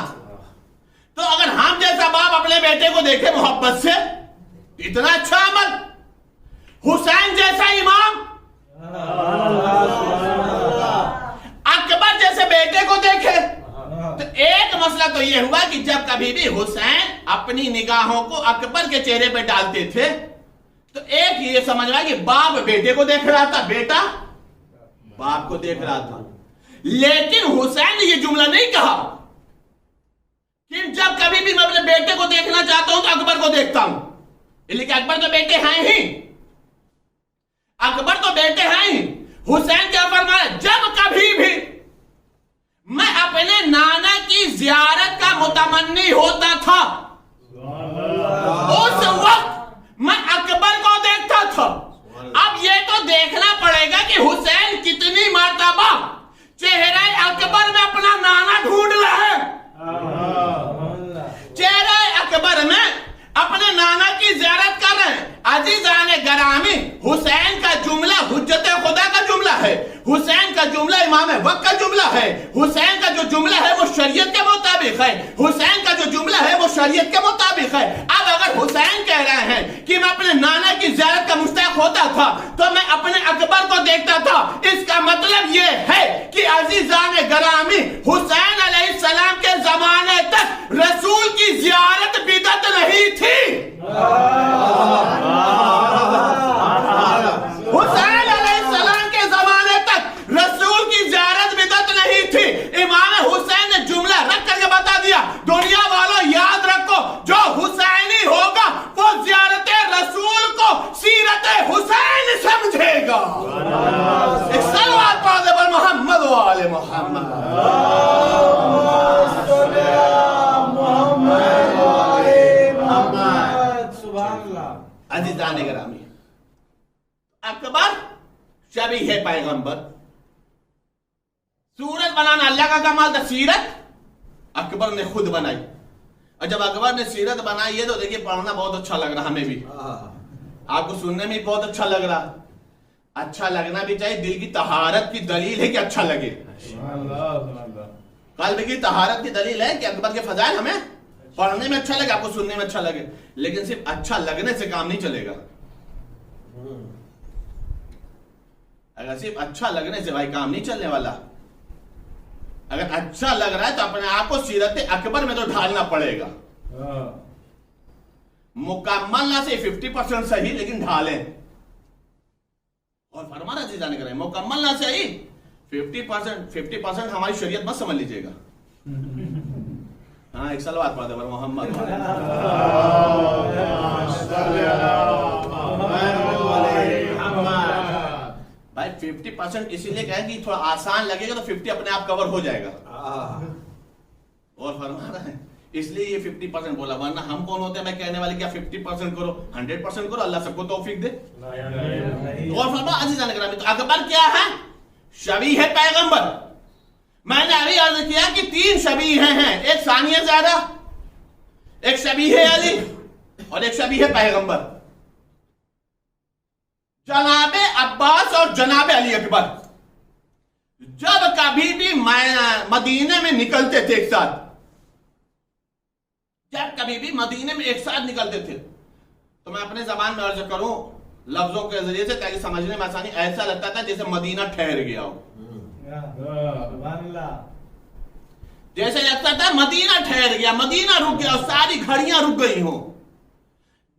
तो अगर हम जैसा बाप अपने बेटे को देखे मोहब्बत से, इतना अच्छा अमल। हुसैन जैसा इमाम अकबर जैसे बेटे को देखे, तो एक मसला तो यह हुआ कि जब कभी भी हुसैन अपनी निगाहों को अकबर के चेहरे पे डालते थे तो एक ये समझ रहा कि बाप बेटे को देख रहा था, बेटा बाप को देख रहा था। लेकिन हुसैन ने ये जुमला नहीं कहा कि जब कभी भी मैं अपने बेटे को देखना चाहता हूं तो अकबर को देखता हूं, लेकिन अकबर तो बेटे हैं ही, अकबर तो बेटे हैं ही। हुसैन क्या फरमाया? जब कभी भी मैं अपने नाना की जियारत का मुतमन्नी होता था उस वक्त मैं अकबर को देखता था। अब ये तो देखना पड़ेगा कि हुसैन कितनी मर्तबा चेहरा अकबर में अपना नाना ढूंढ रहा है, चेहरा अकबर में अपने नाना की जियारत कर रहे हैं। अजीज़ान गिरामी, हुसैन का जुमला हुज्जत खुदा का जुमला है, हुसैन का जुमला इमाम वक्त का जुमला है, हुसैन का जो जुमला है वो शरीयत के मुताबिक है, हुसैन का जो जुमला है वो शरीयत के मुताबिक है। अब अगर हुसैन कह रहे हैं कि मैं अपने नाना की जियारत का मुश्ताक होता था तो मैं अपने अकबर को देखता था, इसका मतलब ये है कि अजीज़ान गिरामी हुसैन अलैहिस्सलाम के जमाने तक रसूल की जियारत बिदअत नहीं थी। हुसैन अलैहिस्सलाम के जमाने तक रसूल की जियारत बिदअत नहीं थी। इमाम हुसैन ने जुमला रख करके बता दिया, दुनिया अज़ीज़ान गिरामी, अकबर शबी है पैगंबर। सूरत बनाना अल्लाह का कमाल था, सीरत अकबर ने खुद बनाई। और जब अकबर ने सीरत बनाई है तो देखिए पढ़ना बहुत अच्छा लग रहा, हमें भी, आपको सुनने में बहुत अच्छा लग रहा। अच्छा लगना भी चाहिए, दिल की तहारत की दलील है कि अच्छा लगे। कल्ब की तहारत की दलील है कि अकबर के फजाइल हमें पढ़ने में अच्छा लगे, आपको सुनने में अच्छा लगे। लेकिन सिर्फ अच्छा लगने से काम नहीं चलेगा। अगर सिर्फ अच्छा लगने से भाई काम नहीं चलने वाला। अगर अच्छा लग रहा है तो अपने आप को सीरत अकबर में तो ढालना पड़ेगा। मुकम्मल ना से 50% सही, लेकिन ढालें। और फरमाना चीज जाने करें, मुकम्मल ना सही 50% हमारी शरीयत मत समझ लीजिएगा। हाँ, एक सलवात पढ़ दे मोहम्मद। भाई 50% इसीलिए कहें कि थोड़ा आसान लगेगा तो 50 अपने आप कवर हो जाएगा। और फरमा रहा है इसलिए ये 50% बोला, वरना हम कौन होते हैं मैं कहने वाले क्या 50% करो, 100% करो, अल्लाह सबको तौफीक दे। और फरमा अज़ीज़ान गिरामी, तो अकबर क्या है? शबी है पैगंबर। मैंने अभी अर्ज किया कि 3 शबी हैं, एक सानिया ज़हरा, एक शबी है अली और एक शबी है पैगंबर। जनाबे अब्बास और जनाबे अली अकबर जब कभी भी मदीने में निकलते थे एक साथ, जब कभी भी मदीने में एक साथ निकलते थे, तो मैं अपने जबान में अर्ज करूं लफ्जों के जरिए से ताकि समझने में आसानी, ऐसा लगता था जैसे मदीना ठहर गया हो। जैसे लगता था मदीना ठहर गया, मदीना रुक गया और सारी घड़ियां रुक गई हो।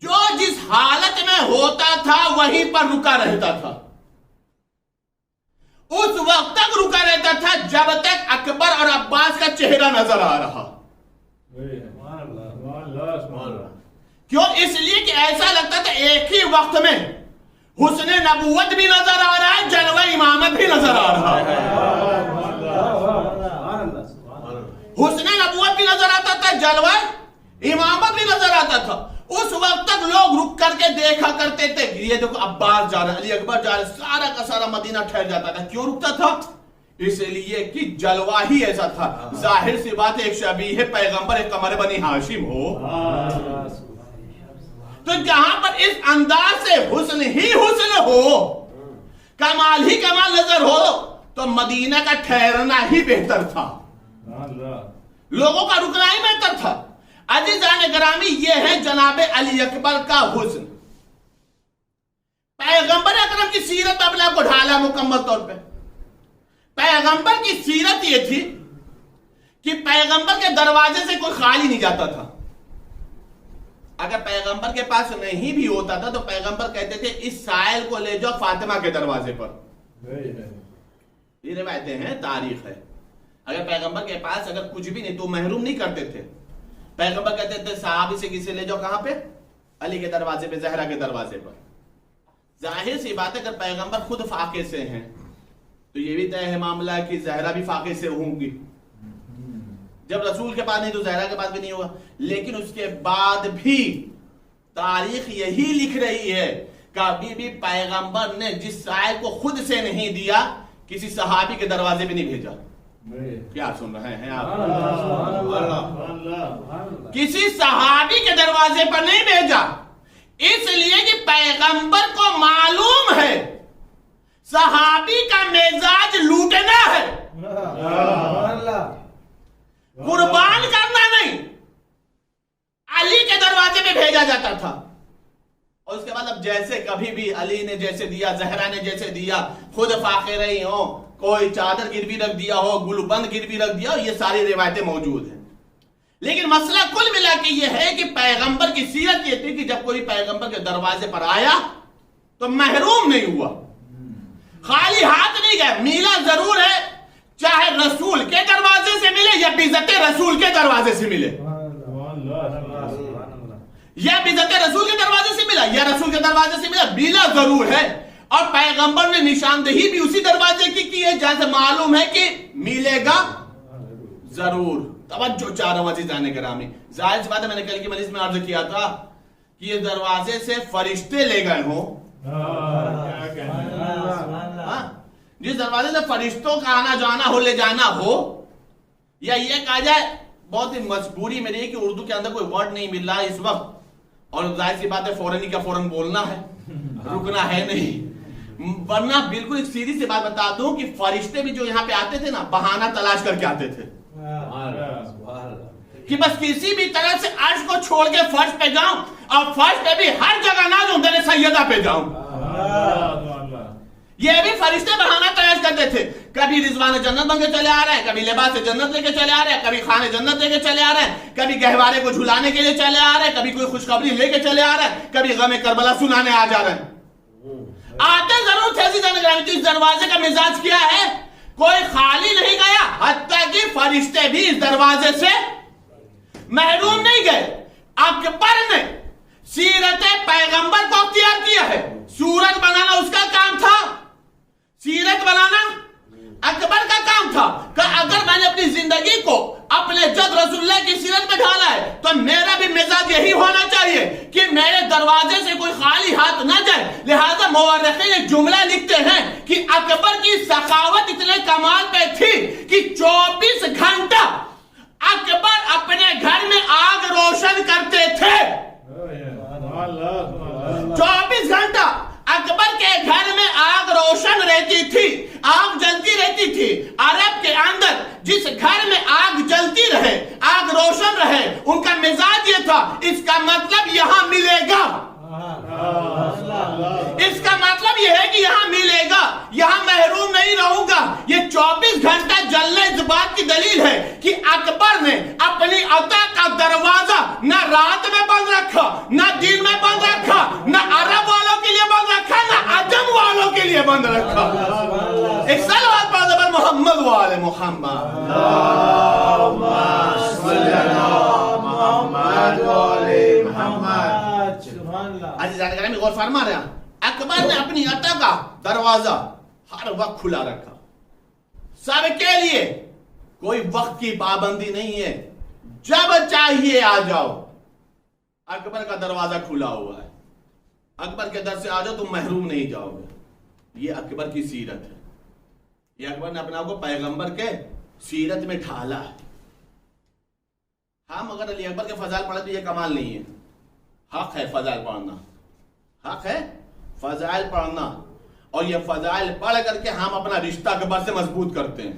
जो जिस हालत में होता था वहीं पर रुका रहता था, उस वक्त तक रुका रहता था जब तक अकबर और अब्बास का चेहरा नजर आ रहा। क्यों? इसलिए कि ऐसा लगता था एक ही वक्त में हुस्ने नबूवत भी नजर आ रहा है, जलवा इमामत भी नजर आ रहा है। हुस्ने नबूवत भी नजर आता था, जलवा इमामत भी नजर आता था। उस वक्त तक लोग रुक करके देखा करते थे, ये देखो अब्बास जा रहे, अली अकबर जा रहे, सारा का सारा मदीना ठहर जाता था। क्यों रुकता था? इसलिए कि जलवा ही ऐसा था। जाहिर सी बात है, एक शबीह है पैगंबर, एक कमर बनी हाशिम हो, तो जहां पर इस अंदाज से हुस्न ही हुस्न हो, कमाल ही कमाल नजर हो, तो मदीना का ठहरना ही बेहतर था, लोगों का रुकना ही बेहतर था। अज़ीज़ान गिरामी, ये है जनाबे अली अकबर का हुस्न। पैगंबर अकरम की सीरत अपने आप को ढाला मुकम्मल तौर पे। पैगंबर की सीरत ये थी कि पैगंबर के दरवाजे से कोई खाली नहीं जाता था। अगर पैगंबर के पास नहीं भी होता था तो पैगंबर कहते थे इस साइल को ले जाओ फातिमा के दरवाजे पर। ये रिवायतें हैं, तारीख है। अगर पैगंबर के पास अगर कुछ भी नहीं तो महरूम नहीं करते थे। पैगंबर कहते थे साहबी से किसे ले जाओ, कहां पे? अली के दरवाजे पे, जहरा के दरवाजे पर। जाहिर सी बात है अगर पैगंबर खुद फाके से हैं तो ये भी तय है मामला कि जहरा भी फाके से होंगी। जब रसूल के पास नहीं तो जहरा के पास भी नहीं होगा। लेकिन उसके बाद भी तारीख यही लिख रही है कभी भी पैगंबर ने जिस साइल को खुद से नहीं दिया किसी सहाबी के दरवाजे पे नहीं भेजा। क्या सुन रहे हैं आप? किसी सहाबी के दरवाजे पर नहीं भेजा, इसलिए कि पैगंबर को मालूम है सहाबी का मिजाज लूटना है, कुर्बान करना नहीं। अली के दरवाजे पे भेजा जाता था और उसके बाद अब जैसे कभी भी अली ने जैसे दिया, जहरा ने जैसे दिया, खुद फाके रही हो, कोई चादर गिरवी रख दिया हो, गुलबंद गिरवी रख दिया हो, ये सारी रिवायतें मौजूद हैं। लेकिन मसला कुल मिला के ये है कि पैगंबर की सीरत ये थी कि जब कोई पैगंबर के दरवाजे पर आया तो महरूम नहीं हुआ, खाली हाथ नहीं गया, मिला जरूर है, चाहे रसूल के दरवाजे से मिले या बिज़्ज़त रसूल के दरवाजे से मिले, या बिज़्ज़त रसूल के दरवाजे से मिला या रसूल के दरवाजे से मिला, मिला जरूर है। और पैगंबर ने निशानदेही भी उसी दरवाजे की है जहां से मालूम है कि मिलेगा जरूर। तवज्जो चारों अज़ीज़ान गिरामी, जाहिर सी बात है, मैंने कल की मजलिस में अर्ज किया था कि ये दरवाजे से फरिश्ते ले गए हों, जिस दरवाजे से फरिश्तों का आना जाना हो, ले जाना हो, या ये कहा जाए बहुत ही मजबूरी मेरी है कि उर्दू के अंदर कोई वर्ड नहीं मिल रहा है इस वक्त, और जाहिर सी बात है फौरन का फौरन बोलना है, रुकना है नहीं, वरना बिल्कुल एक सीधी सी बात बता दूं कि फरिश्ते भी जो यहाँ पे आते थे ना, बहाना तलाश करके आते थे कि बस किसी भी तरह से अर्श को छोड़ के फर्श पे जाऊं, और फर्श पे भी हर जगह ना जाऊं, मेरे सैयदा पे जाऊं। ये भी फरिश्ते बहाना तलाश करते थे, कभी रिजवान जन्नत बन के चले आ रहे हैं, कभी लिबास जन्नत लेके चले आ रहे हैं, कभी खाने जन्नत लेके चले आ रहे हैं, कभी गहवारे को झुलाने के लिए चले आ रहे हैं, कभी कोई खुशखबरी लेके चले आ रहे हैं, कभी गमे करबला सुनाने आ जा रहे हैं। आते जरूर थे इस दरवाजे का मिजाज क्या है, कोई खाली नहीं गया, हत्ता कि फरिश्ते भी इस दरवाजे से महरूम नहीं गए। अकबर ने सीरत पैगंबर को अख्तियार किया है, सूरत बनाना उसका काम था, सीरत बनाना अकबर का काम था। कि अगर मैंने अपनी जिंदगी को अपने जद रसूलुल्लाह की सीरत में ढाला है, तो मेरा भी मिजाज यही होना चाहिए कि मेरे दरवाजे से कोई खाली हाथ न जाए। लिहाजा मुवर्रिखीन एक जुमला लिखते हैं कि अकबर की सखावत इतने कमाल पे थी कि 24 घंटा अकबर अपने घर में आग रोशन करते थे। 24 घंटा अकबर के घर में आग रोशन रहती थी, आग जलती रहती थी। अरब के अंदर जिस घर में आग जलती रहे, आग रोशन रहे, उनका मिजाज ये था, इसका मतलब यहां मिलेगा, इसका मतलब यह है कि यहां मिलेगा, यहां महरूम नहीं रहूंगा। ये 24 घंटा जलने इस बात की दलील है कि अकबर ने अपनी अता का दरवाजा न रात में बंद रखा, न दिन में बंद रखा, न अरब वालों के लिए बंद रखा, न अजम वालों के लिए बंद रखा। एक सलावत पढ़ दो मोहम्मद वाले मोहम्मद, गौर फरमा रहे हैं, अकबर ने अपनी अता का दरवाजा हर वक्त खुला रखा, सबके लिए, कोई वक्त की पाबंदी नहीं है, जब चाहिए आ जाओ, अकबर का दरवाजा खुला हुआ है, अकबर के दर से आ जाओ, तुम महरूम नहीं जाओगे। ये अकबर की सीरत है, ये अकबर ने अपने आप को पैगंबर के सीरत में ढाला है। हम अगर अली अकबर के फजाइल पढ़े तो ये कमाल नहीं है, हक है फजाइल पढ़ना, हक है फजाइल पढ़ना, और ये फजाइल पढ़ करके हम अपना रिश्ता अकबर से मजबूत करते हैं।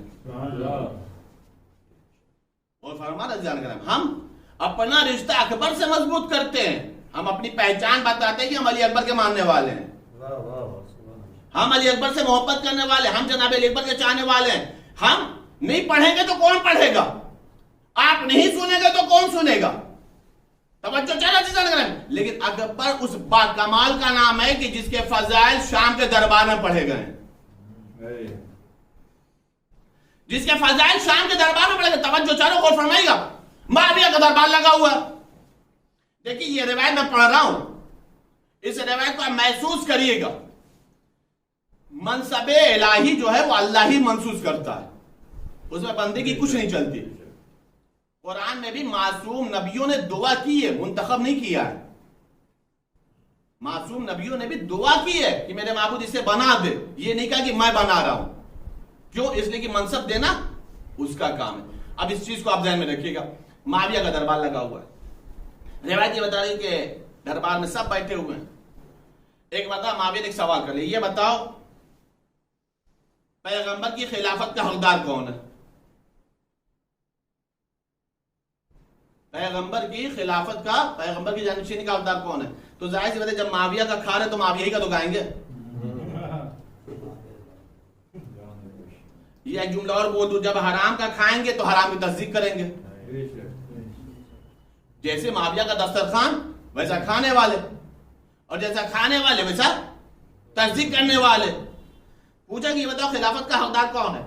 और फरमान जानकर हम अपना रिश्ता अकबर से मजबूत करते हैं, हम अपनी पहचान बताते हैं कि हम अली अकबर के मानने वाले हैं, हम अली अकबर से मोहब्बत करने वाले, हम जनाब अली अकबर के चाहने वाले हैं। हम नहीं पढ़ेंगे तो कौन पढ़ेगा, आप नहीं सुनेंगे तो कौन सुनेगा, तवज्जो चाहिए। लेकिन अकबर उस बाकमाल का नाम है कि जिसके फजाइल शाम के दरबार में पढ़े गए, जिसके फजाइल शाम के दरबार में पढ़े गए। तवज्जो चारों को फरमाइएगा, मुआविया का दरबार लगा हुआ। देखिए ये रिवायत मैं पढ़ रहा हूं, इस रिवायत को आप महसूस करिएगा। मनसबे इलाही जो है वो अल्लाह ही महसूस करता है, उसमें बंदे की कुछ नहीं चलती। कुरान में भी मासूम नबियों ने दुआ की है, मुंतखब नहीं किया है। मासूम नबियों ने भी दुआ की है कि मेरे माबूद इसे बना दे, ये नहीं कहा कि मैं बना रहा हूं। क्यों? इसलिए कि मनसब देना उसका काम है। अब इस चीज को आप ध्यान में रखिएगा। मुआविया का दरबार लगा हुआ है, रिवायत ये बता रही कि दरबार में सब बैठे हुए हैं। एक बता मुआविया ने एक सवाल कर लिया, ये बताओ पैगंबर की खिलाफत का हकदार कौन है? पैगंबर की खिलाफत का, पैगंबर की जानशीनी का हकदार कौन है? तो जाहिर सी बात है, जब मुआविया का खा रहे तो मुआविया ही का तो गाएंगे। ये एक जुमला और बोल दूं, जब हराम का खाएंगे तो हराम की तस्दीक करेंगे। जैसे मुआविया का दस्तरखान वैसा खाने वाले, और जैसा खाने वाले वैसा तस्दीक करने वाले। पूछा कि बताओ खिलाफत का हकदार कौन है?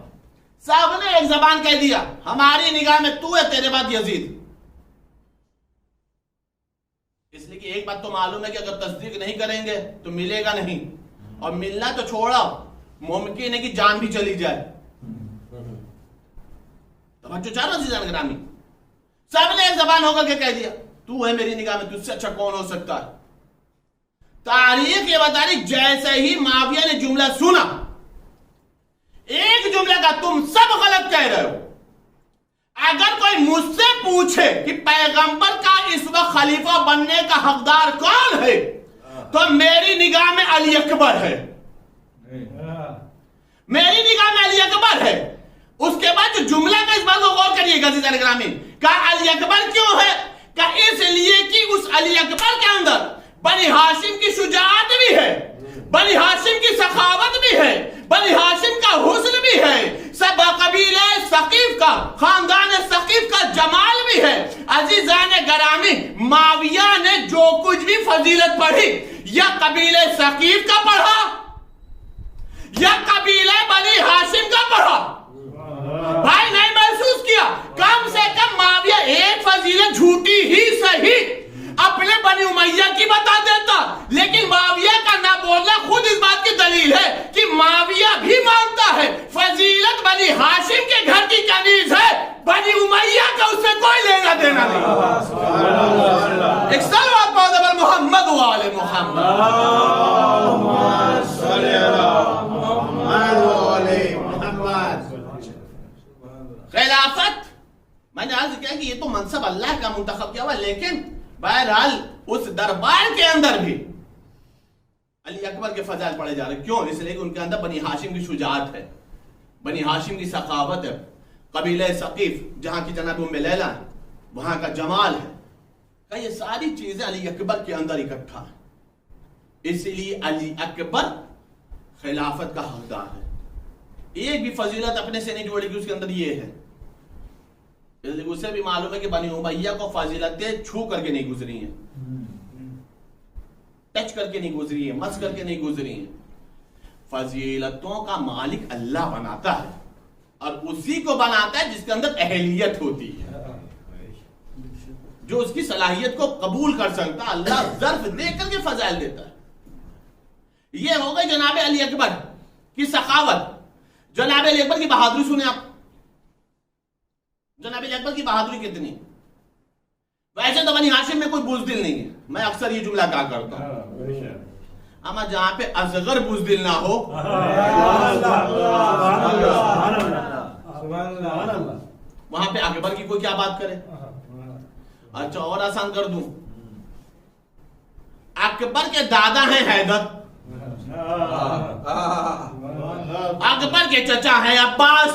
सबने एक जबान कह दिया, हमारी निगाह में तू है, तेरे बाद यजीद। इसलिए कि एक बात तो मालूम है कि अगर तस्दीक नहीं करेंगे तो मिलेगा नहीं, और मिलना तो छोड़ा, मुमकिन है कि जान भी चली जाए। बच्चों चारों अजीजान ग्रामी, सबने एक जबान होकर के कह दिया तू है मेरी निगाह में, तुझसे अच्छा कौन हो सकता है। तारीख ये बता रही जैसे ही माविया ने जुमला सुना, एक जुमले का तुम सब गलत कह रहे हो, अगर कोई मुझसे पूछे कि पैगंबर का इस वक्त खलीफा बनने का हकदार कौन है, तो मेरी निगाह में अली अकबर है, मेरी निगाह में अली अकबर है। उसके बाद जो जुमला का इस बात को गौर करिएगा अज़ीज़ान ग्रामीन, का अली अकबर क्यों है, का इसलिए कि उस अली अकबर के अंदर बनी हाशिम की शुजाअत भी है, बनी हाशिम की सखावत भी है, बनी हाशिम का हुस्न भी है, सब कबीले सकीफ का, खानदान सकीफ का जमाल भी है। अजीजान ग्रामी, माविया ने जो कुछ भी फजीलत पढ़ी या कबीले सकीफ का पढ़ा या कबीले बनी हाशिम का पढ़ा, भाई नहीं महसूस किया। कम से कम माविया एक फजीलत झूठी ही सही अपने बनी उमैया की बता देता, लेकिन माविया का ना बोलना खुद इस बात की दलील है कि माविया भी मानता है फजीलत बनी हाशिम के घर की कनीज है, बनी उमैया का उससे कोई लेना देना नहीं। एक सलवात पढ़ो मोहम्मद वाले खिलाफत, मैंने आज किया कि ये तो मनसब अल्लाह का मुंतखब किया हुआ, लेकिन बहरहाल उस दरबार के अंदर भी अली अकबर के फजाइल पढ़े जा रहे। क्यों? इसलिए कि उनके अंदर बनी हाशिम की शुजाअत है, बनी हाशिम की सखावत है, कबीले सकीफ जहां की जनाब उम्मे लैला है वहां का जमाल है, का ये सारी चीजें अली अकबर के अंदर इकट्ठा है, इसलिए अली अकबर खिलाफत का हकदार है। एक भी फजीलत अपने से नहीं जोड़ेगी उसके अंदर ये है। उसे भी मालूम है कि बनी उमैया को फजीलतें छू करके नहीं गुजरी हैं, टच करके नहीं गुजरी है, मस करके नहीं गुजरी है। फजीलतों का मालिक अल्लाह बनाता है और उसी को बनाता है जिसके अंदर अहलियत होती है, जो उसकी सलाहियत को कबूल कर सकता है, अल्लाह ज़र्फ दे करके फजाइल देता है। यह हो गई जनाब अली अकबर की सखावत, जनाब अली अकबर की बहादुरी। सुने आप जनाब अली अकबर की बहादुरी कितनी। वैसे तो बनी हाशिम में कोई बुज़दिल नहीं है, मैं अक्सर ये जुमला कहा करता हूं, अमा जहां पे असगर बुज़दिल ना हो वहां पे अकबर की कोई क्या बात करे। अच्छा और आसान कर दूं, अकबर के दादा हैं हैदर, अकबर के चचा हैं अब्बास,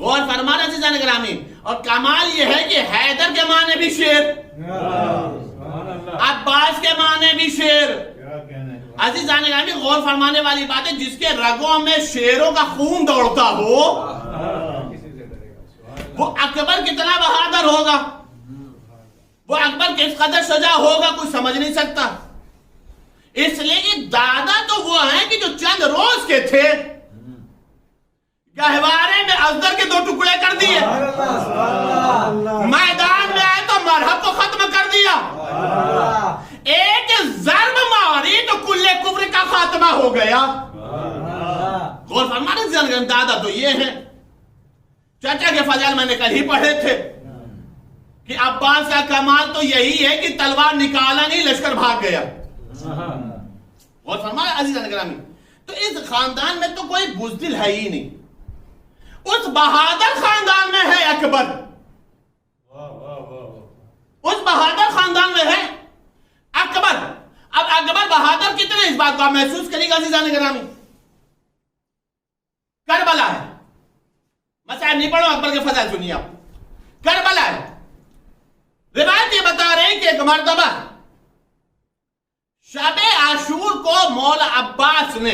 और फरमाना अज़ीज़ान ग्रामी, और कमाल यह है कि हैदर के माने भी शेर, अब्बास के माने भी शेर। अज़ीज़ान ग्रामी गौर फरमाने वाली बात है, जिसके रगों में शेरों का खून दौड़ता हो वो अकबर कितना बहादुर होगा, वो अकबर किस कदर सजा होगा कोई समझ नहीं सकता। इसलिए कि दादा तो वो हैं कि जो चंद रोज के थे गहवारे में अजगर के 2 टुकड़े कर दिए, मैदान में आए तो मरहब को खत्म कर दिया, एक ज़र्ब मारी तो कुल्ले कुफ्र का खात्मा हो गया। गौर फरमाना, दादा तो ये है। चाचा के फजाइल मैंने कल ही पढ़े थे कि अब्बास का कमाल तो यही है कि तलवार निकाला नहीं, लश्कर भाग गया। और फरमाया अज़ीज़ान ग्रामी, तो इस खानदान में तो कोई बुज़दिल है ही नहीं, उस बहादुर खानदान में है अकबर, उस बहादुर खानदान में है अकबर। अब अकबर बहादुर कितने, इस बात को आप महसूस करिएगा अज़ीज़ान ग्रामी। करबला है, मसाइल नहीं पढ़ो, अकबर के फजाइल सुनिए आप। करबला है, रिवायत ये बता रहे हैं कि एक मर्तबा शबे आशूर को मौला अब्बास ने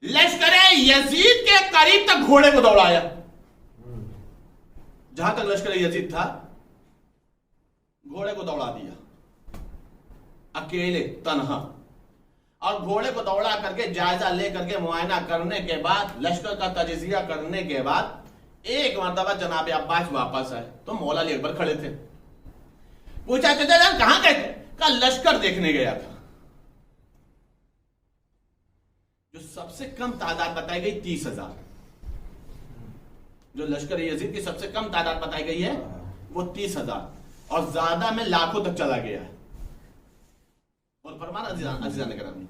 लश्कर यजीद के करीब तक घोड़े को दौड़ाया, जहां तक लश्कर यजीद था घोड़े को दौड़ा दिया अकेले तन्हा, और घोड़े को दौड़ा करके जायजा लेकर के मुआयना करने के बाद, लश्कर का तजज़िया करने के बाद एक मर्तबा जनाब अब्बास वापस आए तो मौला अली अकबर खड़े थे। पूछा चाचा कहां गए थे? का लश्कर देखने गया था। जो सबसे कम तादाद बताई गई 30,000, जो लश्कर यजीद की सबसे कम तादाद बताई गई है वो 30,000 और ज्यादा में लाखों तक चला गया है। और फरमाना अजीजान करामी,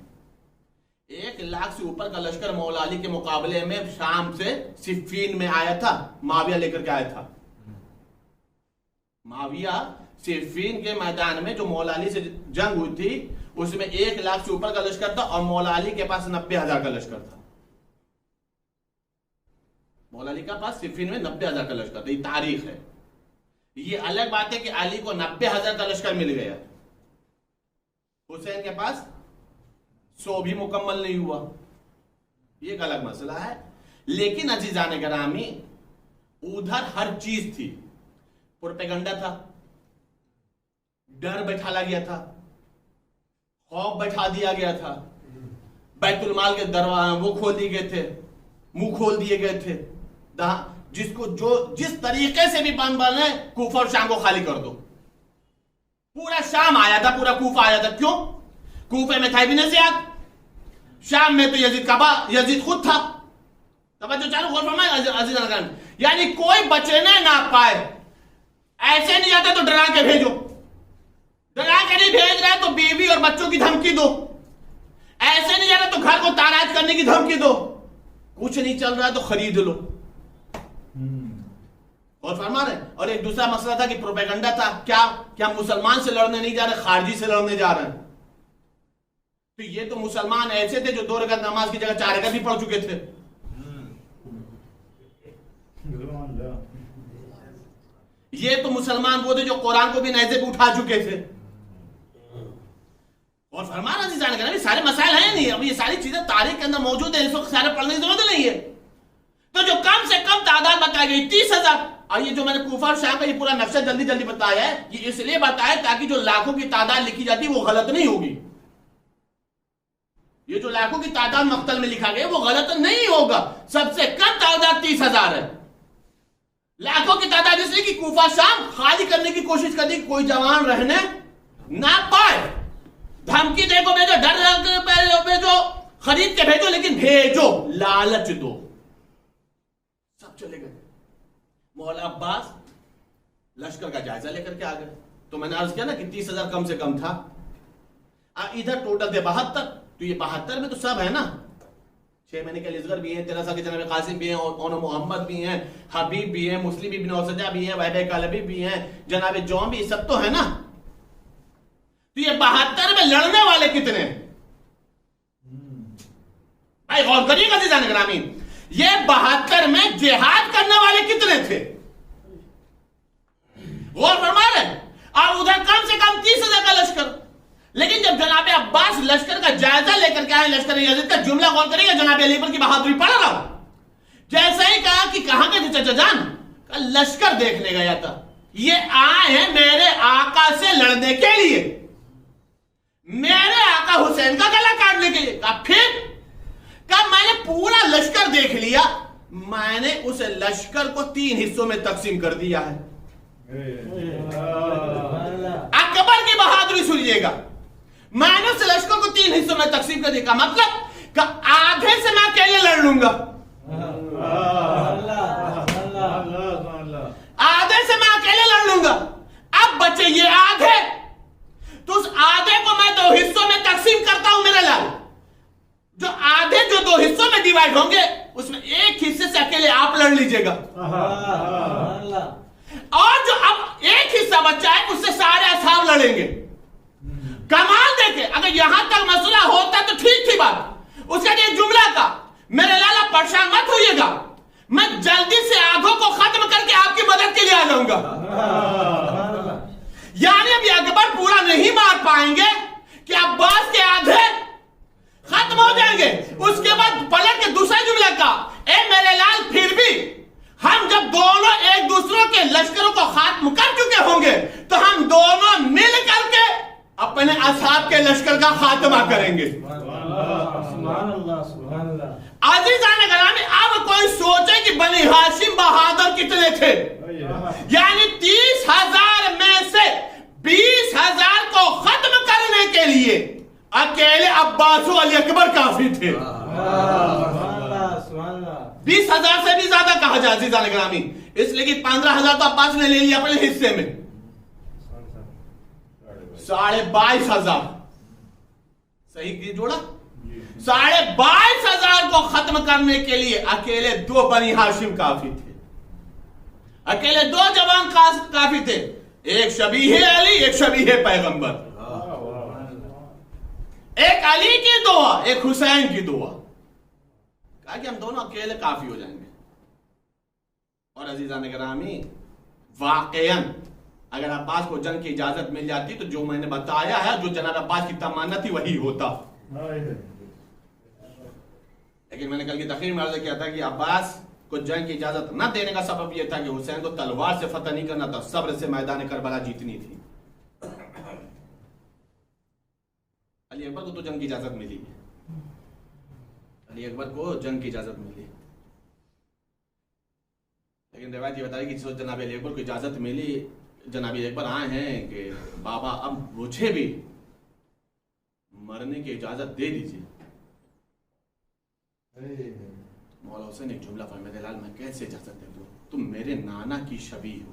1 लाख से ऊपर का लश्कर मौला अली के मुकाबले में शाम से सिफीन में आया था, माविया लेकर के आया था। माविया सिफीन के मैदान में जो मौला अली से जंग हुई थी उसमें 1 लाख से ऊपर का लश्कर था और मौला अली के पास 90,000 का लश्कर था। मौला अली का पास सिफीन में 90,000 का लश्कर था। ये तारीख है। ये अलग बात है कि अली को 90,000 का लश्कर मिल गया, हुसैन के पास 100 भी मुकम्मल नहीं हुआ। ये एक अलग मसला है। लेकिन अजीजान गिरामी, उधर हर चीज थी। प्रोपेगेंडा था, डर बैठाला गया था, खौफ बैठा दिया गया था, बैतुल माल के दरवाजे वो खोल दिए गए थे, मुंह खोल दिए गए थे। जिसको जो जिस तरीके से भी बंद बने कूफा और शाम को खाली कर दो। पूरा शाम आया था, पूरा कूफा आया था। क्यों? कूफे में था इब्न ज़ियाद, शाम में तो यजीद खुद था। तवज्जो चालू गौर फरमाए अजीज़, यानी कोई बचने ना पाए। ऐसे नहीं आता तो डरा के भेजो, डरा के नहीं भेज रहे तो बीवी और बच्चों की धमकी दो। ऐसे नहीं जा रहा तो घर को ताराज करने की धमकी दो। कुछ नहीं चल रहा तो खरीद लो। और फरमा रहे। और एक दूसरा मसला था कि प्रोपेगेंडा था। क्या मुसलमान से लड़ने नहीं जा रहे, खारजी से लड़ने जा रहे हैं। तो ये तो मुसलमान ऐसे थे जो 2 रकात नमाज की जगह 4 रकात भी पढ़ चुके थे। ये तो मुसलमान वो थे जो कुरान को भी नेज़े पे उठा चुके थे। और फरमान अजीज़ जाने सारे मसाइल हैं नहीं। अब ये सारी चीजें तारीख के अंदर मौजूद है, इस वक्त सारे पढ़ने की जरूरत नहीं है। तो जो कम से कम तादाद बताई गई 30,000। और ये जो मैंने कूफा और शाम का ये पूरा नक्शा जल्दी जल्दी बताया है, ये इसलिए बताया ताकि जो लाखों की तादाद लिखी जाती है वो गलत नहीं होगी। ये जो लाखों की तादाद मक्तल में लिखा गया वो गलत नहीं होगा। सबसे कम तादाद 30,000 है। लाखों की तादाद इसलिए कि कूफा शाम खाली करने की कोशिश कर दी, कोई जवान रहने ना पाए। धमकी देखो भेजो, डर भेजो, खरीद के भेजो, लेकिन भेजो, लालच दो। सब चले गए। मौला अब्बास लश्कर का जायजा लेकर के आ गए। तो मैंने अर्ज किया ना कि 30,000 कम से कम था। इधर टोटल थे 72। तो ये 72 में तो सब है ना, 6 महीने के असगर भी हैं, 13 साल के जनाब कासिम भी हैं, और मोहम्मद भी हैं, हबीब भी हैं, मुस्लिम इब्न औसजा भी हैं, वहबे कलबी भी हैं, जनाब जौन भी, सब तो है ना। तो ये 72 में लड़ने वाले कितने हैं भाई? गौर करिएगा अज़ीज़ान गिरामी, ये 72 में जिहाद करने वाले कितने थे? गौर फरमा रहे। और उधर कम से कम 30,000 का लश्कर। लेकिन जब जनाब अब्बास लश्कर का जायजा लेकर के आए, लश्कर यजीद का जुमला गौर करेगा, जनाब अली पर की बहादुरी पढ़ रहा हूं। जैसे ही कहा कि कहां गए थे चाचा जान, लश्कर देखने गया था। ये आए हैं मेरे आका से लड़ने के लिए, मेरे आका हुसैन का गला काटने के लिए। कहा फिर? कहा मैंने पूरा लश्कर देख लिया, मैंने उस लश्कर को 3 हिस्सों में तकसीम कर दिया है। अकबर की बहादुरी सुनिएगा, मैंने उस लश्कर को 3 हिस्सों में तकसीम कर दिया। मतलब आधे से मैं अकेले लड़ लूंगा, आधे से मैं अकेले लड़ लूंगा। अब बचे ये आधे, तो उस आधे को मैं 2 हिस्सों में तकसीम करता हूं मेरे लाल। जो आधे जो 2 हिस्सों में डिवाइड होंगे उसमें एक हिस्से से अकेले आप लड़ लीजिएगा, और जो अब एक हिस्सा बचा है उससे सारे असहाब लड़ेंगे। कमाल देखे, अगर यहां तक मसला होता तो ठीक थी बात। उसका एक जुमला का, मेरे लाला परेशान मत होइएगा, मैं जल्दी से आधों को खत्म करके आपकी मदद के लिए आ जाऊंगा। यानी अभी अकबर पूरा नहीं मार पाएंगे कि अब्बास के आधे खत्म हो जाएंगे। उसके बाद पलट के दूसरा जुमला का, ए मेरे लाल फिर भी हम जब दोनों एक दूसरों के लश्करों को खत्म कर चुके होंगे तो हम दोनों मिल करके अपने असहाब के लश्कर का खात्मा करेंगे। अज़ीज़ान गिरामी, अब कोई सोचे कि बनी हाशिम बहादुर कितने थे? यानी 30,000 में से 20,000 को खत्म करने के लिए अकेले अब्बास अली अकबर काफी थे। 20,000 से भी ज्यादा कहा जाए अजीजान गिरामी, इसलिए कि 15,000 तो अब्बास ने ले लिया अपने हिस्से में, 22,500 सही की जोड़ा। 22,500 को खत्म करने के लिए अकेले 2 बनी हाशिम काफी थे, अकेले 2 जवान काफी थे, एक शबीह अली, एक शबीह पैगंबर, एक अली की दुआ, एक हुसैन की दुआ, कहा कि हम दोनों अकेले काफी हो जाएंगे। और अजीजान गिरामी वाकईन अगर अब्बास को जंग की इजाजत मिल जाती तो जो मैंने बताया है, जो जनाब अब्बास की तमन्ना थी वही होता। लेकिन मैंने कल की तकरीर में अर्ज किया था कि अब्बास को जंग की इजाजत न देने का सबब यह था कि हुसैन को तलवार से फतह नहीं करना था, सब्र से मैदान करबला जीतनी थी। अली अकबर को तो जंग की इजाजत मिली, अली अकबर को जंग की इजाजत मिली, लेकिन रिवायत ये बताई कि जनाब अली अकबर को इजाजत मिली, जनाब अली अकबर आए हैं कि बाबा अब मुझे भी मरने की इजाजत दे दीजिए। मौला हुसैन एक जुमला फरमाते, लाल मैं कैसे इजाजत दे दूं, तुम मेरे नाना की शबीह हो।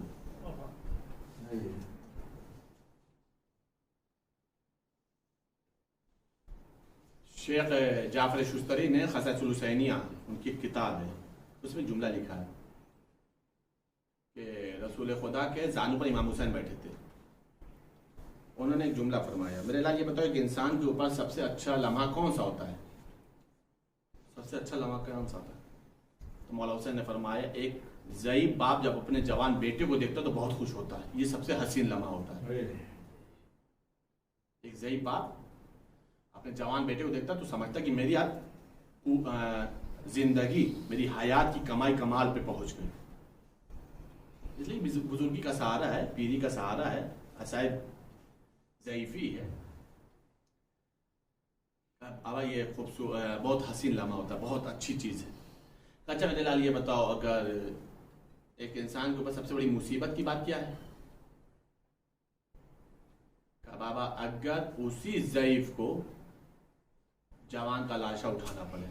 शेख जाफर शुस्तरी ने क़ससुल हुसैनिया उनकी किताब है, उसमें जुमला लिखा है कि रसूल खुदा के जानू पर इमाम हुसैन बैठे थे, उन्होंने एक जुमला फरमाया, मेरे लाल ये बताओ कि इंसान के ऊपर सबसे अच्छा लम्हा कौन सा होता है, सबसे अच्छा लम्हा कौन सा होता है? तो मौला हुसैन ने फरमाया, एक ज़ईफ़ बाप जब अपने जवान बेटे को देखता है तो बहुत खुश होता है, ये सबसे हसीन लम्हा होता है। एक ज़ईफ़ बाप अपने जवान बेटे को देखता तो समझता कि मेरी आज जिंदगी, मेरी हयात की कमाई कमाल पे पहुंच गई। इसलिए बुजुर्गी का सहारा है, पीरी का सहारा है, शायद ज़ईफ़ी है। अब ये खूबसूरत बहुत हसीन लम्हा होता है, बहुत अच्छी चीज़ है। अच्छा मेरे लाल ये बताओ, अगर एक इंसान के ऊपर सबसे बड़ी मुसीबत की बात क्या है? कहा बाबा अगर उसी ज़ईफ़ को जवान का लाशा उठाना पड़े,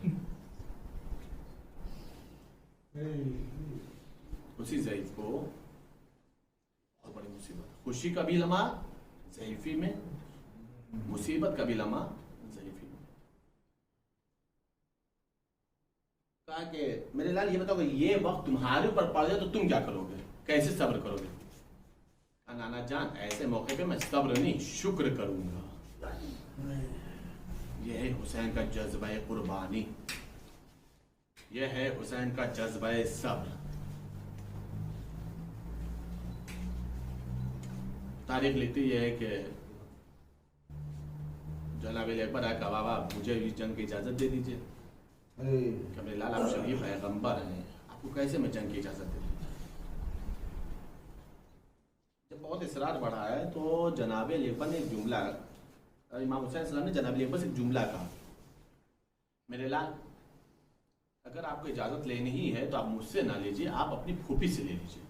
उसी ज़ईफ़ को, बहुत बड़ी मुसीबत। खुशी का भी लम्हा ज़ईफ़ी में, मुसीबत का भी लम्हा ज़ईफ़ी में। कहा कि मेरे लाल ये बताओ, ये वक्त तुम्हारे ऊपर पड़ जाए तो तुम क्या करोगे, कैसे सब्र करोगे? नाना जान ऐसे मौके पे मैं सब्र नहीं शुक्र करूंगा। यह है हुसैन का जज्बा कुर्बानी, यह है हुसैन का जज्बा सब्र। तारीख लिखती है कि जनाब अकबर आया, बाबा मुझे इस जंग की इजाजत दे दीजिए। मेरे लाल आप शरीफ पैगंबर हैं, आपको कैसे मैं जंग की इजाजत दे दूं? जब बहुत इसरार बढ़ा है तो जनाब अकबर ने एक जुमला, इमाम हुसैन सलाम ने जनाब अकबर से एक जुमला कहा, मेरे लाल अगर आपको इजाजत लेनी ही है तो आप मुझसे ना लीजिए, आप अपनी फूफी से ले लीजिए,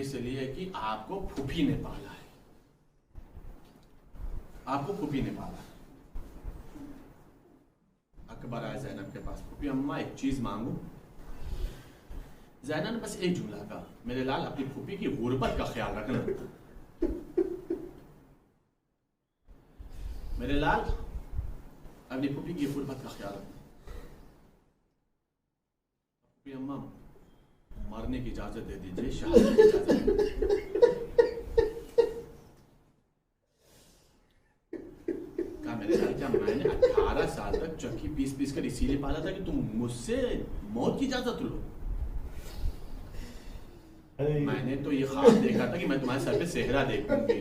इसलिए कि आपको फूफी ने पाला है, आपको फूफी ने पाला है। अकबर आए ज़ैनब के पास, फूफी अम्मा एक चीज मांगू। ज़ैनब ने बस एक जुमला कहा, मेरे लाल अपनी फूफी की गुर्बत का ख्याल रखना, मेरे लाल अपनी फूफी की गुर्बत का ख्याल रखना। फूफी अम्मा मरने की इजाजत दे दीजिए, शहादत की इजाजत दे दीजिए। कहा मेरे लाल क्या मैंने 18 साल तक चक्की पीस पीस कर इसीलिए पाला था कि तुम मुझसे मौत की इजाजत लो? मैंने तो ये ख्वाब देखा था कि मैं तुम्हारे सर पे सेहरा देखूंगी,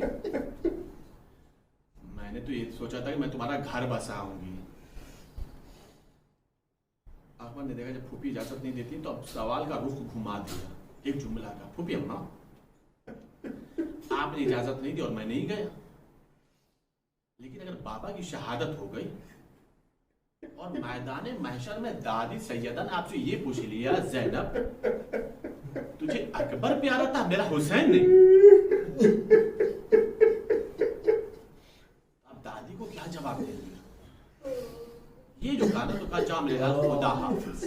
मैंने तो ये सोचा था कि मैं तुम्हारा घर बसाऊंगी। अकबर ने देखा जब फूफी इजाजत नहीं देती तो अब सवाल का रुख घुमा दिया, एक जुमला का, फूफी अम्मा आपने इजाजत नहीं दी और मैं नहीं गया, लेकिन अगर बाबा की शहादत हो गई और मैदान महशर में दादी सैयदा ने आपसे ये पूछ लिया, ज़ैनब तुझे अकबर प्यारा था मेरा हुसैन नहीं, अब दादी को क्या जवाब देंगे? ये जो गाना तो जामलाल खुदा हाफिज।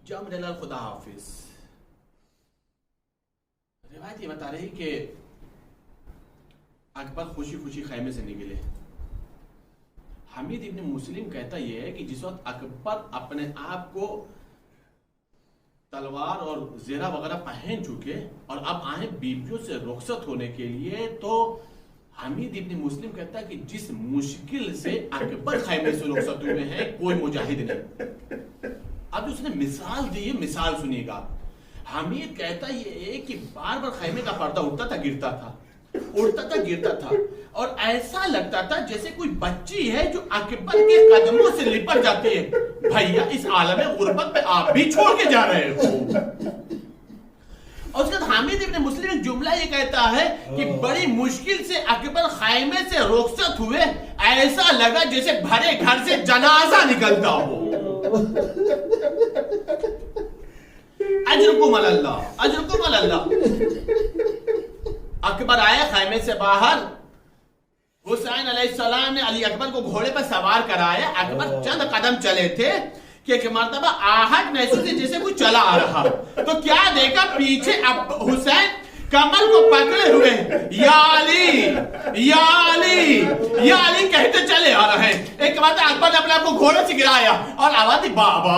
जामलाल खुदा हाफिज रिवायत ये बता रही कि अकबर खुशी खुशी खैमे से निकले। हमीद इब्न मुस्लिम कहता यह है कि जिस वक्त अकबर अपने आप को तलवार और जेरा वगैरह पहन चुके और अब आए बीवियों से रुखसत होने के लिए, तो हमीद इब्न मुस्लिम कहता है कि जिस मुश्किल से अकबर खैमे से रुखसत हुए हैं कोई मुजाहिद नहीं। अब उसने मिसाल दी है, मिसाल सुनिएगा। हमीद कहता ये है कि बार बार खैमे का पर्दा उठता था गिरता था, उड़ता था गिरता था, और ऐसा लगता था जैसे कोई बच्ची है जो अकबर के कदमों से लिपट जाती है। भैया इस आलम गुर्बत पे आप भी छोड़ के जा रहे हो। और उसके बाद हामिद इब्न मुस्लिम एक जुमला ये कहता है कि बड़ी मुश्किल से अकबर खैमे से रुखसत हुए, ऐसा लगा जैसे भरे घर से जनाजा निकलता हो। अजरुकुम अल्लाह, अजरुकुम अल्लाह। अकबर आए खैमे से बाहर, हुसैन अलैहिस्सलाम ने अली अकबर को घोड़े पर सवार कराया। अकबर चंद कदम चले थे कि एक मर्तबा आहट महसूस हुई जैसे कोई चला आ रहा, तो क्या देखा पीछे अब हुसैन कमल को पकड़े हुए या अली या अली या अली कहते चले आ रहे हैं। एक बात अकबर ने अपने आप को घोड़े से गिराया और आवाज दी, बाबा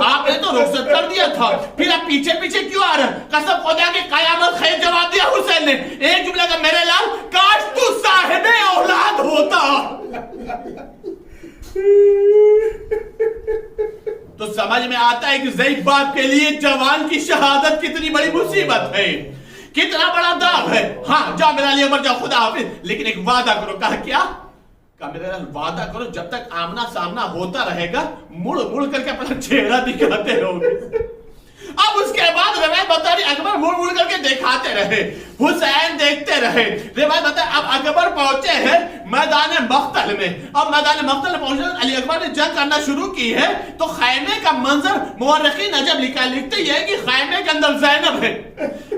आपने तो रुखसत कर दिया था, फिर आप पीछे पीछे क्यों आ रहे? कसम खुदा के कयामत खैर जवाब दिया हुसैन ने एक जुमला का, मेरे लाल काश तू साहिबे औलाद होता। तो समझ में आता है कि ज़ईफ बाप के लिए जवान की शहादत कितनी बड़ी मुसीबत है, कितना बड़ा दाग है। हाँ जा मेरा लिए मर जाओ खुदा हाफिज, लेकिन एक वादा करो। कहा क्या? कहा मेरा वादा करो जब तक आमना सामना होता रहेगा मुड़ मुड़ करके अपना चेहरा दिखाते रहोगे। अब उसके बाद रिवायत बता रही अकबर मुड़ मुड़ करके दिखाते रहे, हुसैन देखते रहे। रिवायत बता अब अकबर पहुंचे हैं मैदान मख्तल में। अब मैदान मख्तल में पहुंचे अली अकबर ने जंग करना शुरू की है, तो खैमे का मंजर मुअर्रिखीन अजब लिखते ये है कि खैमे के अंदर ज़ैनब है,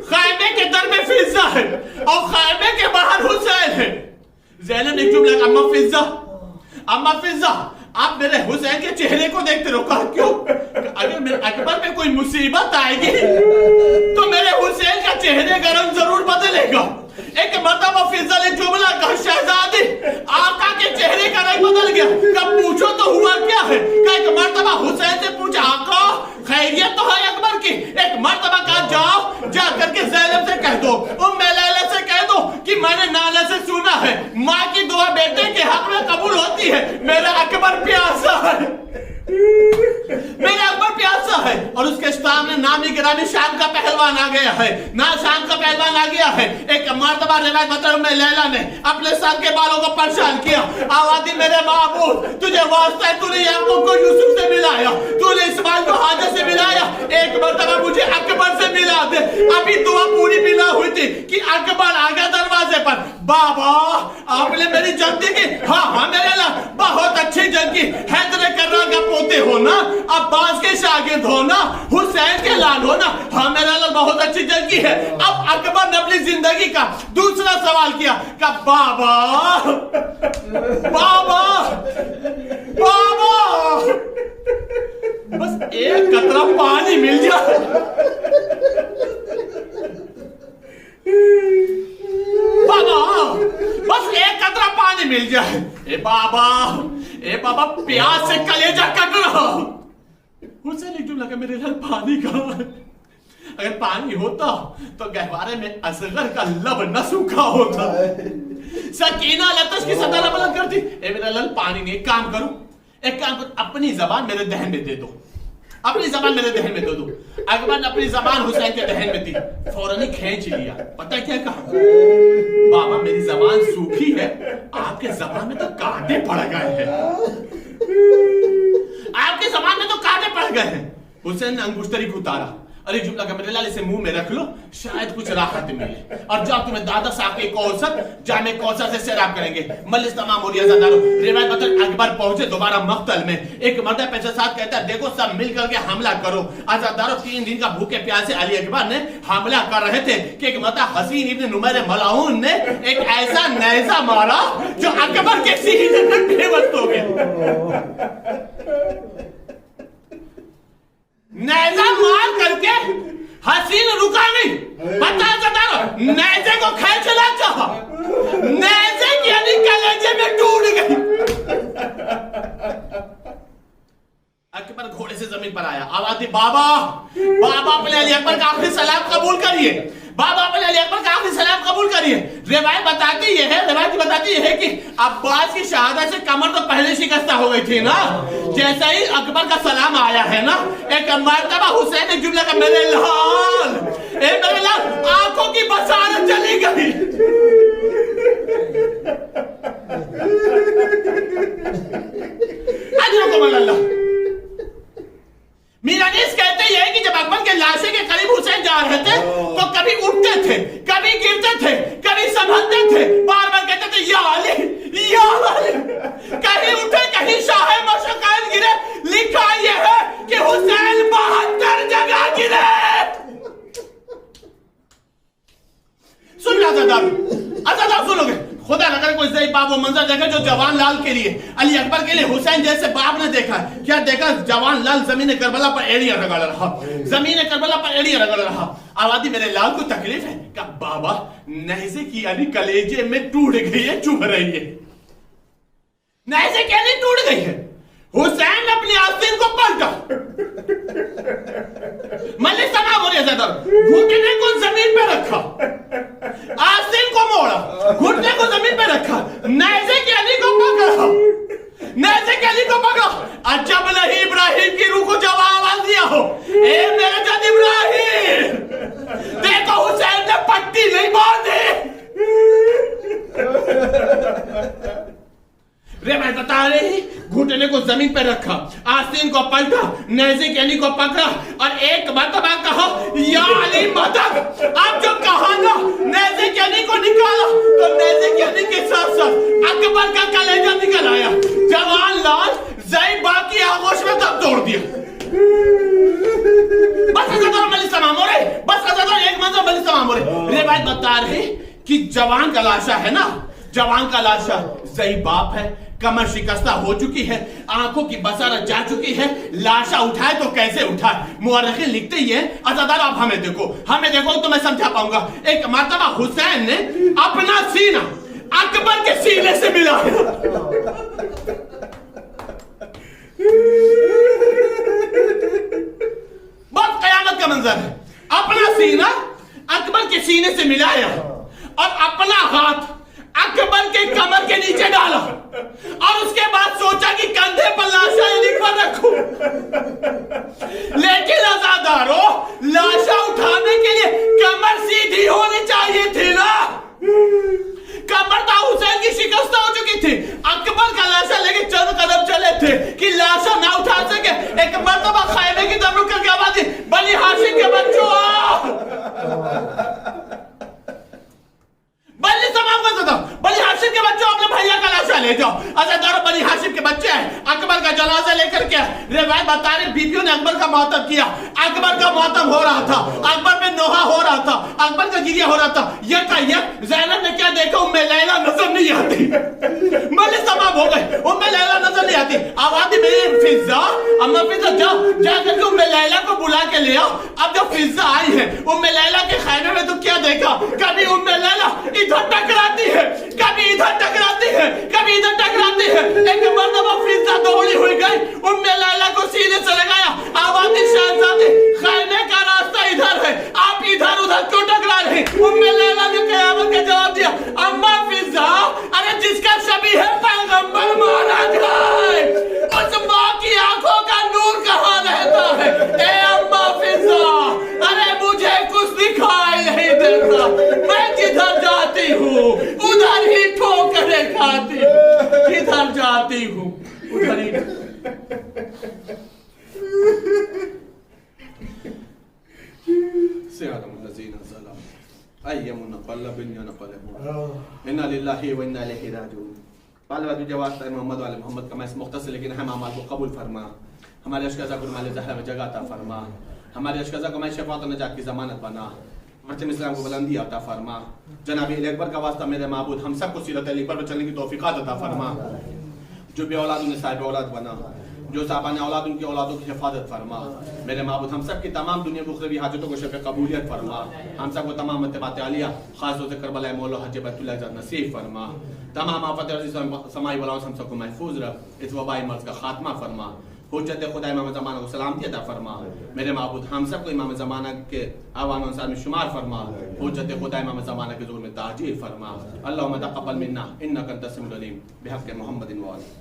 खैमे के दर में फिज़्ज़ा है और खैमे के बाहर हुसैन है। ज़ैनब ने जुमला कहा, अम्मा फिज़्ज़ा, अम्मा फिज़्ज़ा आप मेरे हुसैन के चेहरे को देखते रहो। कहा क्यों? अगर मेरे अकबर में कोई मुसीबत आएगी तो मेरे हुसैन का चेहरे का रंग जरूर बदलेगा। एक मर्तबा फिज़्ज़ा ने जुमला कहा, शहजादी आका के चेहरे का रंग बदल गया। कब पूछो तो हुआ क्या है? कहा एक मर्तबा हुसैन से पूछा, आका खैरियत तो है अकबर की? एक मर्तबा कहा जाओ जा करके ज़ैनब से कह दो, उम्मे लैला से कह दो कि मैंने नाना से सुना है माँ की दुआ बेटे के हक में कबूल होती है। मेरा अकबर प्यासा है, मेरा अकबर प्यासा है। और उसके सामने नामी गिरामी शाम का पहलवान आ गया है, ना शाम का पहलवान आ गया है। एक मर्तबा रिवायत बता में लैला ने अपने सर के बालों को परेशान किया, आवाज़ी मेरे महबूब तुझे वास्ता है, तूने याकूब को यूसुफ से मिलाया, तूने इस्माइल को हाजर से मिलाया, एक मर्तबा मुझे अकबर से मिला दे। अभी दुआ पूरी मिला हुई थी कि अकबर आ गया दरवाजे पर। बाबा आपने मेरी जंग की? हाँ हाँ मेरे लाल बहुत अच्छी जंग की। हैदर कर्रा का पोते हो ना, अब्बास के शागिर्द हो ना, हुसैन के लाल हो ना। हाँ मेरा लाल बहुत अच्छी जंग की है। अब अकबर ने अपनी जिंदगी का दूसरा सवाल किया, का बाबा बाबा बाबा बस एक कतरा पानी मिल जाए, बाबा बस एक कतरा पानी मिल जाए। ए बाबा प्यास से कलेजा कट रहा। हुसैन एक जुमला का, मेरे लाल पानी कहाँ है? अगर पानी होता तो गहवारे में असगर का लब न सूखा होता। सकीना लतश की सदा बुलंद करती, ए मेरा लाल पानी नहीं, एक काम करो अपनी जबान मेरे दहन में दे दो, अपनी जबान मेरे दहन में दे दो। अकबर ने अपनी जबान हुसैन के दहन में दी, फौरन ही खींच लिया। पता क्या कहा? बाबा मेरी जबान सूखी है, आपके जबान में तो कांटे पड़ गए हैं, आपके जबान में तो कांटे पड़ गए हैं। हुसैन ने अंगुश्तरी को उतारा और एक जुमला का मेरे लाल इसे मुंह में रख लो, शायद कुछ राहत मिले। और जब तुम्हें दादा साहब के कौसर जामे कौसर से सैराब करेंगे। मजलिस तमाम हो रही है। रिवायत बता अकबर पहुंचे दोबारा मख्तल में। एक मर्द पैसे साथ कहता है देखो सब मिल करके हमला करो। आजादारों 3 दिन का भूखे प्यासे अली अकबर ने हमला कर रहे थे कि एक मर्द हसीन इब्न नुमैर मलाऊन ने एक ऐसा नेज़ा मारा जो अकबर के सीने में बेबस हो गया। नेज़ा मार करके हसीन रुका नहीं, नेज़े को खेल चला चाहा, नेज़े की यानी कलेजे में टूट गई। अकबर घोड़े से जमीन पर आया, आवाज दी बाबा बाबा अपने अली अकबर का आखिरी सलाम कबूल करिए, बाबा अपने अली अकबर का आखिरी सलाम कबूल करिए। रिवायत बताती है कि अब्बास की शहादत से कमर तो पहले शिकस्ता हो गई थी ना। जैसे ही अकबर का सलाम आया है ना, एक मर्तबा हुसैन ने जुमला का मेरे लाल आंखों की बसारत चली गई। मीरानीस कहते हैं कि जब अकबर के लाशे के करीब हुसैन जा रहे थे तो कभी उठते थे, कभी गिरते थे, कभी संभलते थे, बार बार कहते थे या अली, कहीं उठे कहीं शाह मशक्कत गिरे। लिखा यह है कि हुसैन 72 जगह गिरे। सुन आजादार सुनोगे, खुदा न करे कोई सही बाप वो मंजर देखा जो जवान लाल के लिए, अली अकबर के लिए हुसैन जैसे बाप ने देखा। क्या देखा? जवान लाल जमीन करबला पर एड़ियां रगड़ रहा, जमीन करबला पर एड़ियां रगड़ रहा। आवादी मेरे लाल को तकलीफ है का बाबा नेज़े की यानी कलेजे में टूट गई है, चुभ रही है। नेज़े की यानी टूट गई है। हुसैन ने अपनी आस्तीन को पलटा, मलिक तमाम हो रही है, घुटने को जमीन पे रखा, आस्तीन को मोड़ा, घुटने को जमीन पे रखा, नेज़े की अली को पकड़ा, नेज़े की अली को पकड़ा। अजब नहीं इब्राहिम की रूह को जब आवाज दिया हो, ए मेरे जान इब्राहिम, देखो हुसैन ने पट्टी नहीं बांधी। मैं बता रही, घुटने को जमीन पर रखा, आस्तीन को पलटा, नेज़े की अली को पकड़ा और एक मरतबा कहा या अली मदद। अब जो कहा ना नेज़े की अली को निकाला तो नेज़े की अली के साथ साथ अकबर का कलेजा निकल आया। जवान लाल ज़ैबा की आगोश में दम तोड़ दिया। बस मलिक तमाम हो रहे, एक मंजर मलिक तमाम हो रहे। रिवायत बता रही कि जवान का लाशा है ना, जवान का लाशा ज़ई बाप है, कमर शिकस्ता हो चुकी है, आंखों की बसारत जा चुकी है, लाशा उठाए तो कैसे उठाए? मुअर्रिखीन लिखते ही है। अज़ादार आप हमें देखो तो मैं समझा पाऊंगा। एक मर्तबा हुसैन ने अपना सीना अकबर के सीने से मिलाया। बहुत कयामत का मंजर है। अपना सीना अकबर के सीने से मिलाया और अपना हाथ अकबर के कमर के नीचे डाला और उसके बाद सोचा कि कंधे पर लाशा अली पर रखूं। लेकिन आजादारों, लाशा उठाने के लिए कमर सीधी होनी चाहिए थी ना। कमर तो हुसैन की शिकस्त हो चुकी थी। अकबर का लाशा लेके चंद कदम चले थे कि लाशा ना उठा सके। एक मर्तबा खैमे की तरफ रुक करके आवाज दी, बनी हाशिम के बच्चों बनी हाशिम के बच्चों अपने भैया का लाशा ले जाओ। अज़ादारों बनी हाशिम के बच्चे हैं, अकबर का जनाजा लेकर के रिवायत बता रही बीबियों ने अकबर का मातम किया। अकबर का मातम हो रहा था, अकबर में नोहा हो रहा था, अकबर का गिरिया हो रहा था। ज़ैनब ने क्या देखा? उम्मे लैला नजर नहीं आती। मलिक तमाम हो गए, उम्मे लैला नजर नहीं आती। आवाज़ मेरी फिजा, अम्मा फिजा जाओ जाकर उम्मे लैला को बुला के ले आओ। अब जब फिजा आई है उम्मे लैला के खैमे में तो क्या देखा? कभी उम्मे लैला इधर टकराती है, कभी इधर टकराती है, कभी इधर टकराती है। एक मर्तबा फिजा दौड़ी हुई गई, उम्मे लैला को सीने से लगाया। आवाज़ शहजादी, खैमे का रास्ता इधर है, आप इधर उधर क्यों टकरा रहे? उम्मे लैला ने क़यामत का जवाब दिया, अम्मा फिजा, अरे जिसका शबी है पैगंबर मारा जाए, उस माँ की आंखों का नूर कहाँ रहता है? ए अम्मा फिजा, अरे मुझे कुछ दिखाई नहीं देता, मैं जिधर जाती हूँ उधर ही ठोकरें खाती, जिधर जाती हूँ उधर ही अय्यमुन क़ल्बुन यनक़लिबून इन्ना लिल्लाहि व इन्ना इलैहि राजिऊन। बाल तुझे वास्ता है मोहम्मद वाले मोहम्मद का मैं मुख्तसर लेकिन हम अमाल को कबूल फरमा। हमारे अशकज़ा को माले ज़हरा में जगह अता फरमा। हमारे अशकज़ा को मैं शफ़ाअत और नजात की ज़मानत बना। परचम इस्लाम को बुलंदी अता फरमा। जनाब अकबर का वास्ता मेरे माबूद हम सबको सीरत अली पर चलने की तौफीक़ात अता फरमा। जो बे औलाद उन्हें साहिब औलाद बना, जो साहबाने औलाद उनकी औलादों की हिफाजत फरमा। मेरे माबूद हम सब की तमाम दुनिया उखरवी हाजतों को शफ़ कबूलियत फरमा। हम सब को तमाम इत्तिबात आलिया खास तौर से करबला मौला हज बैतुल्लाह इज़्ज़त नसीब फरमा। तमाम आफत समाई बलाओं से हम सबको महफूज रख। इस वबाई मर्ज़ का खात्मा फरमा। हुज्जत खुदा इमाम ज़माना को सलामती अता फरमा। मेरे माबूद हम सबको इमाम ज़माना के आवाम अंसार में शुमार फरमा। हुज्जत खुदा इमाम ज़माना के ज़ुहूर में ताजील फरमा। अल्लाहुम्मा तक़ब्बल मिन्ना इन्नका अंतस समीउल अलीम बिहक़्क़ि मुहम्मदिन व आलिहि।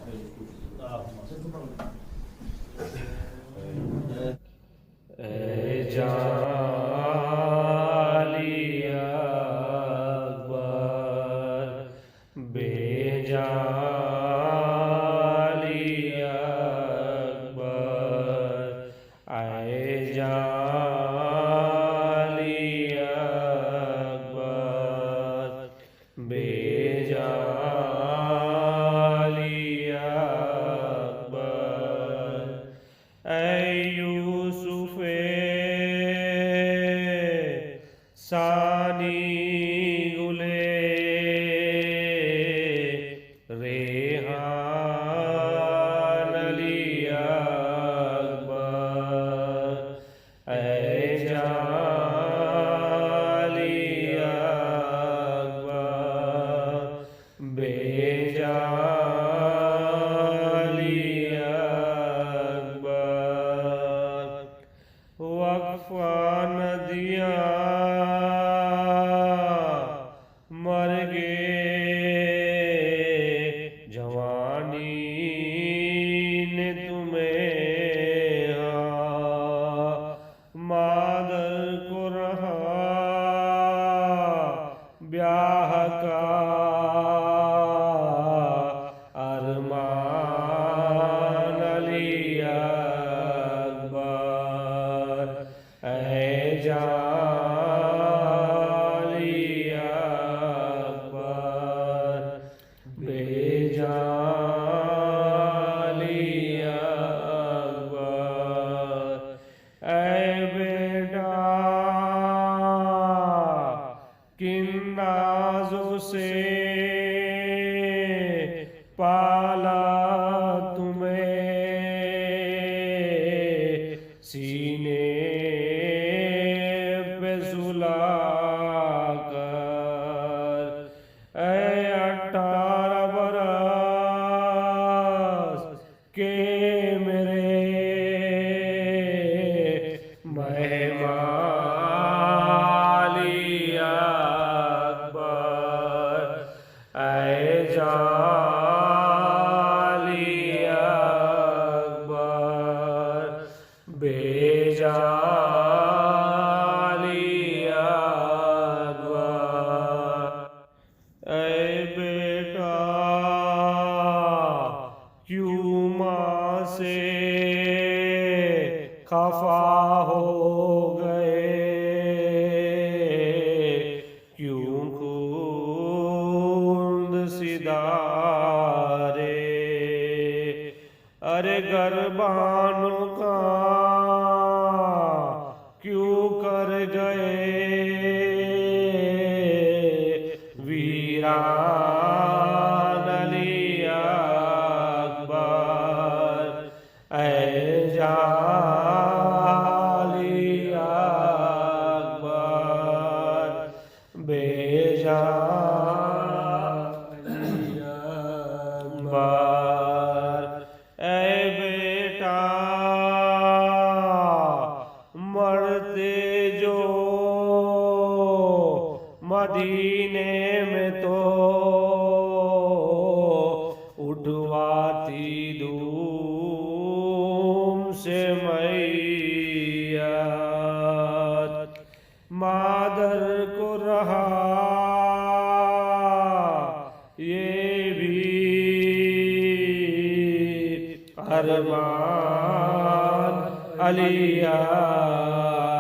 अली अकबर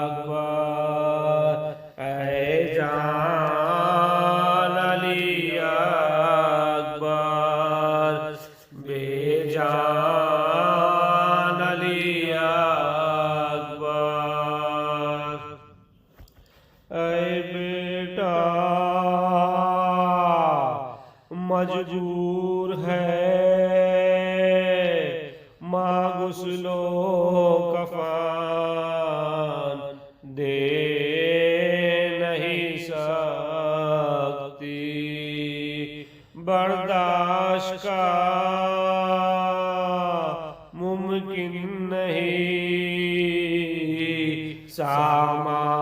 ऐ जान गुस्लो कफन दे नहीं सकती, बर्दाश्त का मुमकिन नहीं सामान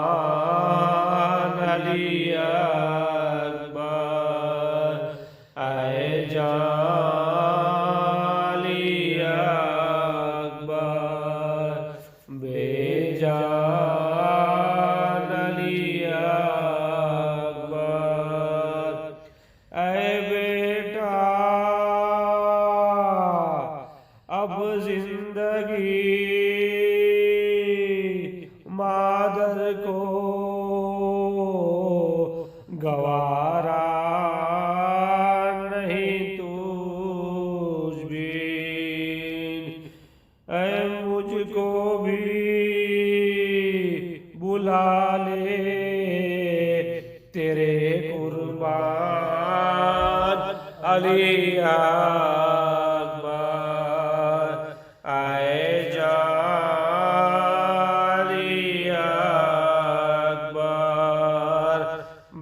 अली अकबर, आए जान अली अकबर, बेजान अली अकबर। ऐ बेटा अब जिंदगी मादर को गवारा नहीं तुझ बिन, ऐ मुझको भी बुला ले तेरे कुर्बान अली अकबर, आए जान अली अकबर,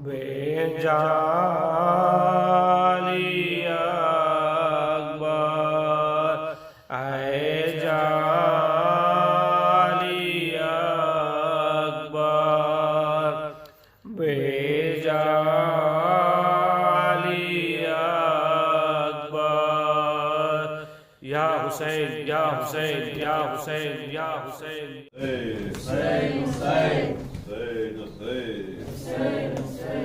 बेजान अली अकबर, आए जान अली अकबर, बेजान अली अकबर। या हुसैन या हुसैन या हुसैन या हुसैन। हुसैन हुसैन हुसैन हुसैन हुसैन हुसैन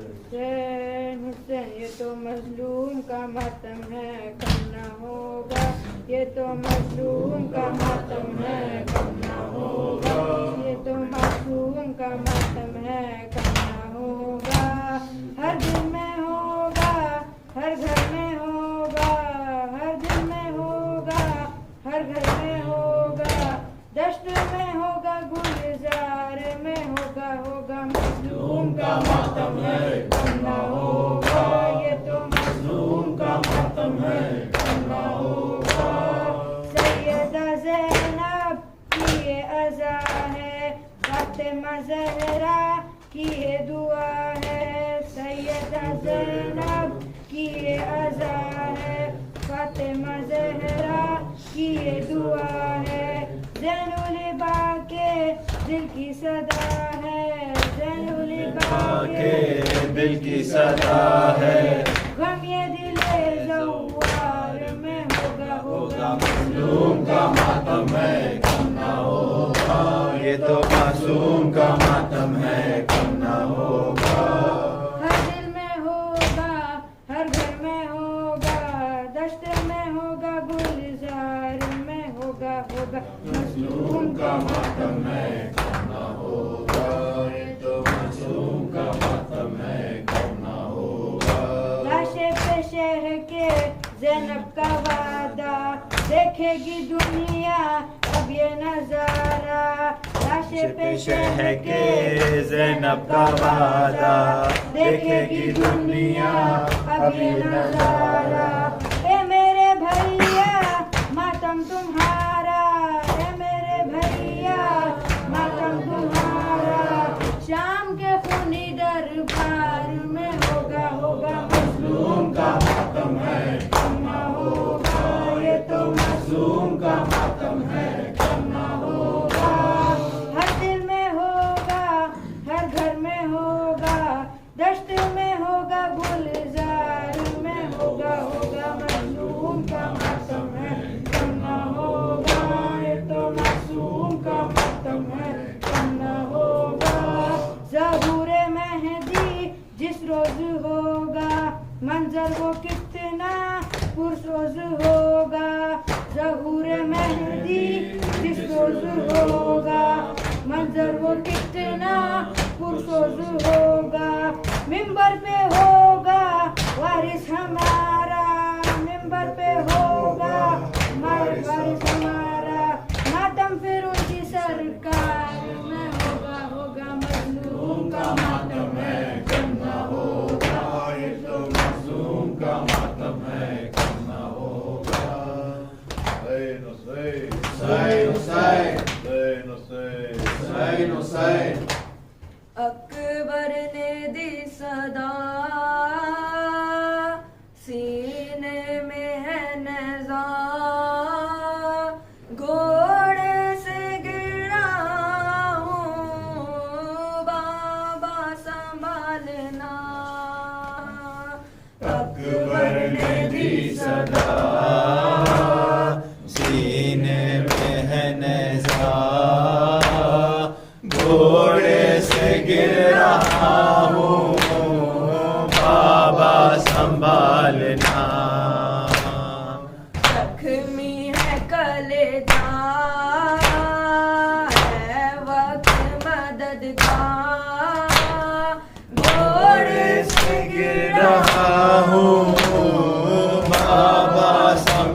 हुसैन हुसैन, ये तो मजलूम का मातम है, कम ना होगा। ये तो मजलूम का मातम है, कम ना होगा। ये तो मासूम का मातम है, कम ना होगा। हर दिल में होगा, हर घर में होगा, हर दिल में होगा, हर घर में होगा। दश्त में होगा, गुलजार में होगा, होगा मजलूम का मातम है, कम ना होगा। ये तो मजलूम का मातम है, कम ना होगा। सैयदा ज़ैनब की ये अज़ा है, फातिमा ज़हरा की ये दुआ है। सैयदा ज़ैनब की ये अज़ा है, फातिमा ज़हरा की ये दुआ है। ज़ैनुल बाके दिल की सदा है, ज़ैनुल बाके दिल की सदा है, गम ये दिले ज़व्वार में होगा, होगा मजलूम का मातम है, कम ना होगा। ये तो मासूम का मातम है, कम ना होगा। हर दिल में होगा, हर घर में होगा, दश्त में होगा, गुलजार में होगा, होगा मजलूम का मातम है, कम ना होगा। ये तो मासूम का मातम है, कम ना होगा। लाशे पे शहर के ज़ैनब का वादा, देखेगी दुनिया अब ये नजारा। लाशे पे शहर के ज़ैनब का वादा, देखेगी दुनिया अब ये नजारा। ए मेरे भैया मातम तुम्हारा, ए मेरे भैया मातम तुम्हारा। शाम के खूनी दरबार में होगा, होगा मजलूम का मातम है, कम ना होगा। ये तो मजलूम का मातम है, कम ना होगा। हर दिल में होगा, हर घर में होगा, दश्त में होगा, गुलजार में होगा, होगा मजलूम का मातम है, कम ना होगा। ये तो मासूम का मातम है, कम ना होगा। ज़हूरे मेहदी जिस रोज होगा, मंजर वो कितना पुरसोज होगा। ज़हूरे मेहदी जिस रोज होगा, मंजर वो कितना पुरसोज होगा। मिंबर पे होगा वारिस हमारा, मिंबर पे होगा वारिस हमारा। मातम फिर उनकी सरकार में होगा, होगा मजलूम का मातम है, कम ना होगा। ये तो मजलूम का मातम है, कम ना होगा।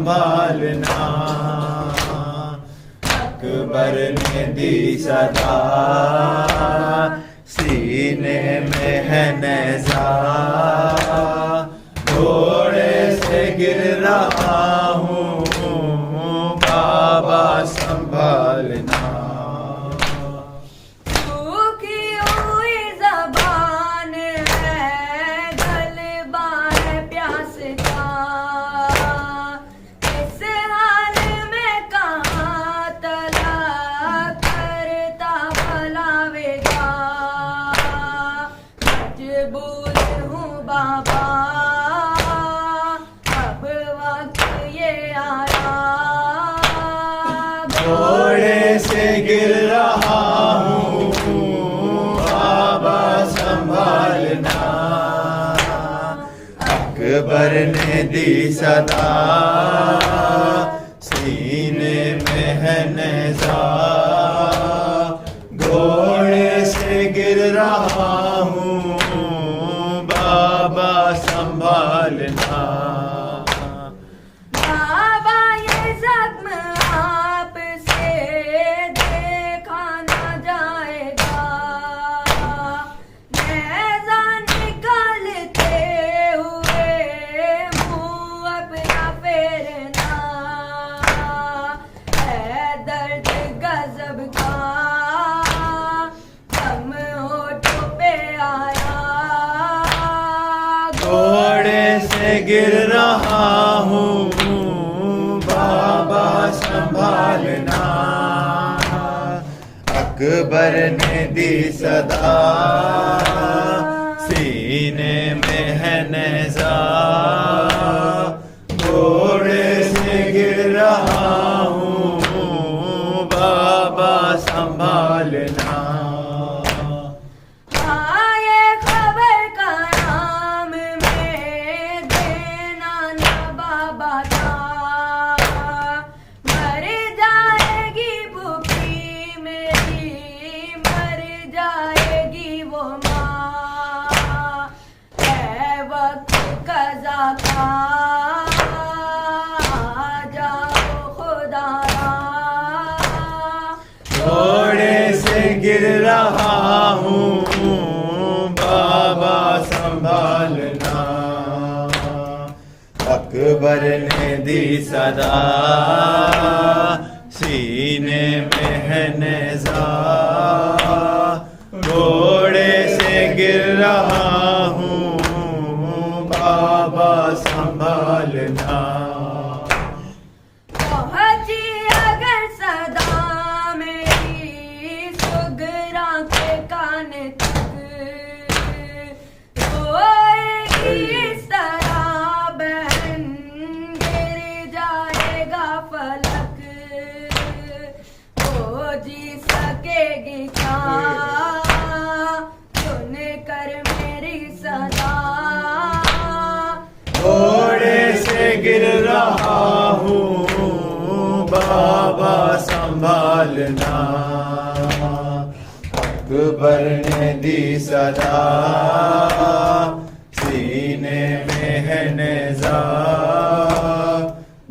संभालना। अकबर ने दी सदा सीने में है नेज़ा, घोड़े से गिर रहा हूँ बाबा संभालना। सूखी हुई ज़बान है, गलबा है प्यास का, इस हाल में कहाँ तलब करता भलावेगा। मजबूर हूँ बाबा, अब वक्त ये आया, घोड़े से गिर रहा हूँ बाबा संभालना। अकबर ने दी सदा सीने में है नेज़ा, घोड़े से गिर रहा हूँ बाबा संभालना। बाबा ये जख्म आपसे देखा न जाएगा, नेज़ा निकालते हुए मुँह अपना फेरना। है दर्द गज़ब का दम होठों पे आया, घोड़े से गिर रहा हूँ बाबा संभालना। अकबर ने दी सदा सीने में है नेज़ा, घोड़े से गिर रहा हूँ बाबा संभालना। आए खबर का नाम में देना न बाबा था, मर जाएगी भूखी मेरी, मर जाएगी वो माँ। है वक्त कज़ा का, आ जाओ खुदारा। घोड़े से गिर रहा हूँ बाबा संभालना। अकबर ने दी सदा सीने में है नेज़ा, घोड़े से गिर रहा हूँ बाबा संभालना। पहुँची अगर सदा मेरी सुगरा के कान तक, रोएगी इस तरह बहन, गिर जाएगा फलक। वो जी सकेगी क्या सुन कर मेरी सदा, घोड़े से गिर रहा हूँ बाबा संभालना। अकबर ने दी सदा सीने में है नेज़ा,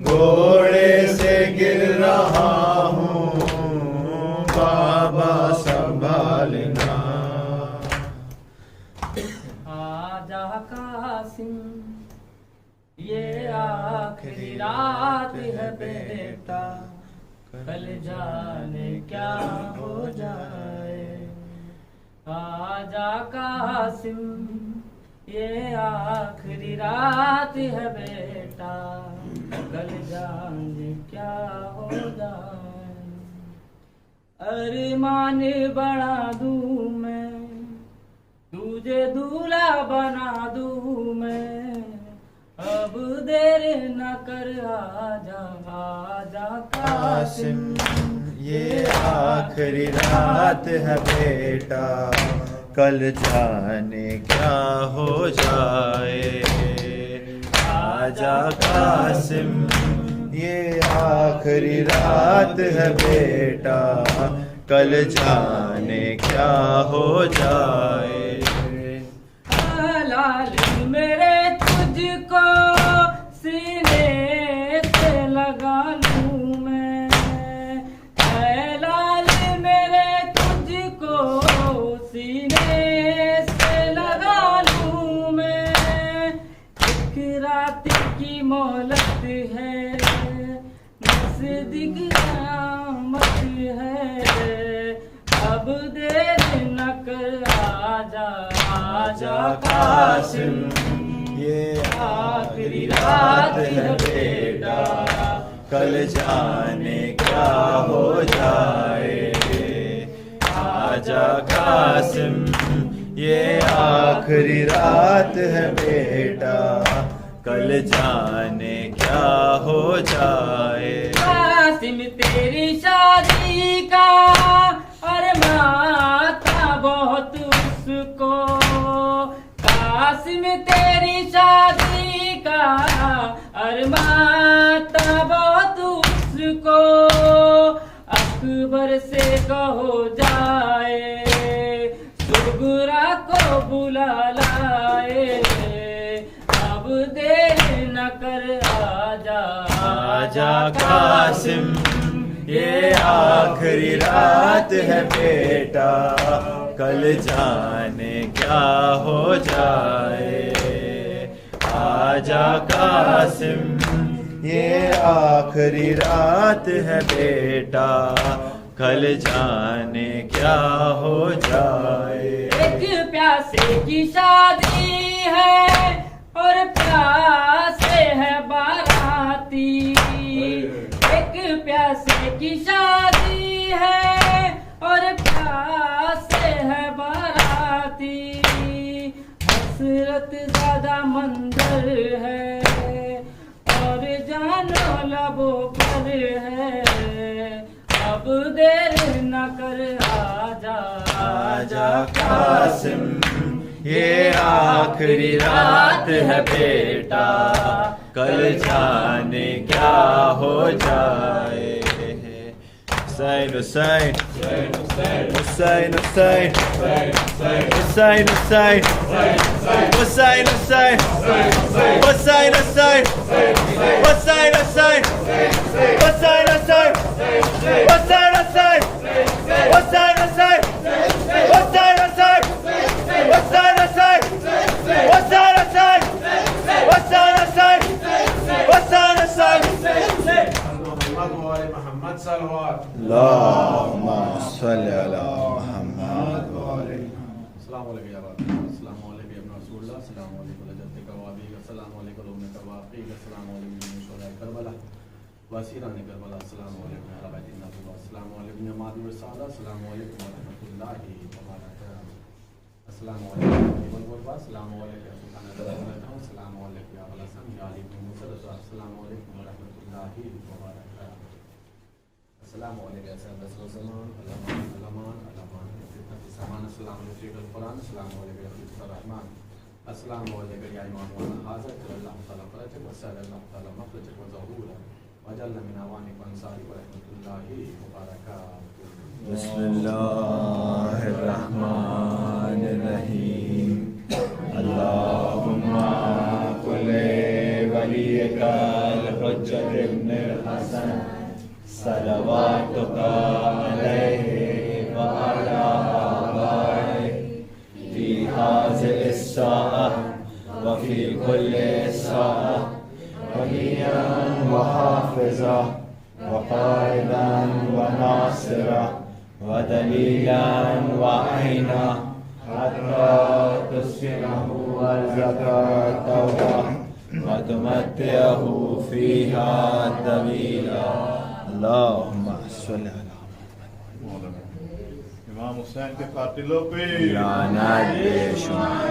घोड़े से गिर रहा हूँ बाबा संभालना। आजा कासिम ये आखिरी रात है बेटा, कल जाने क्या हो जाए। आजा कासिम ये आखिरी रात है बेटा, कल जाने क्या हो जाए। अरमान बढ़ा दूँ मैं, तुझे दूल्हा बना दूँ मैं, अब देर न कर आजा आजा कासिम ये आखिरी रात है बेटा, कल जाने क्या हो जाए। आजा कासिम ये आखिरी रात है बेटा, कल जाने क्या हो जाए। लाल मेरे तुझको सीने से नजदीक क़यामत है, अब देर न कर आजा आजा कासिम, ये आखिरी रात है बेटा, कल जाने क्या हो जाए। आजा कासिम, ये आखिरी रात है बेटा, कल जाने क्या हो जाए। कासिम तेरी शादी का अरमान था बहुत उसको, कासिम तेरी शादी का अरमान था बहुत उसको, अकबर से कहो जाए सुगरा को बुला लाए, अब देर न कर आजा आजा कासिम, ये आखिरी रात है बेटा, कल जाने क्या हो जाए। आजा कासिम, ये आखिरी रात है बेटा, कल जाने क्या हो जाए। एक प्यासे की शादी है और प्यासे है बाराती, एक प्यासे की शादी है और प्यासे है बाराती, हसरत ज़्यादा मंजर है और जानो लबों पर है, अब देर न कर आजा आजा कासिम, ये आखिरी रात है बेटा, कल जाने क्या हो जाए। हुसैन हुसैन हुसैन हुसैन हुसैन हुसैन हुसैन हुसैन हुसैन हुसैन हुसैन हुसैन अल्लाहुम्मा सल्ली अला मुहम्मद व अलैहि। अस्सलाम वालेकुम या रब, अस्सलाम वालेकुम या रसूलुल्लाह, अस्सलाम वालेकुम लजत कवाबी, अस्सलाम वालेकुम उम्मत कवाबी, अस्सलाम वालेकुम शुहदा करबला वसीरा ने करबला, अस्सलाम वालेकुम या रब्बिन नबी, अस्सलाम वालेकुम या मादू रसाला, अस्सलाम वालेकुम व रहमतुल्लाहि व बरकातहू, अस्सलाम वालेकुम व गुरबा, अस्सलाम वालेकुम सुल्तान अल्लाह, अस्सलाम वालेकुम या अलसन या अली मुसद्दद, अस्सलाम वालेकुम व रहमतुल्लाहि व बरकातहू, अस्सलाम वालेकुम सल्लल्लाहु समान, अस्सलाम वालेकुम कुरान, अस्सलाम वालेकुम रहमान, अस्सलाम वालेकुम या इमाम व हाज़र अल्लाह तआला फरजक व सल्लल्लाहु तआला मखरजक व ज़हूरा वजल्ल मिन अवानिक व अंसारी व रहमतुल्लाहि व बरकातहू। बिस्मिल्लाहिर रहमानिर रहीम। अल्लाहुम्मा कुल्ले वलियकल हुज्जत इब्नुल हसन सलवातुका अलैहि व अला आबाए फी हाज़िहि स्साअह व फी कुल्लि स्साअह वलिय्यन व हाफ़िज़ा व क़ाइदन व नासिरा व दलीलन व ऐना हत्ता तुस्किनहु ज़कातहु व तुमत्तिअहु फ़ीहा तवीला। अल्लाहुम्मा सल्लि अला मुहम्मद। इमाम हुसैन के कातिलों पे लानत बेशुमार।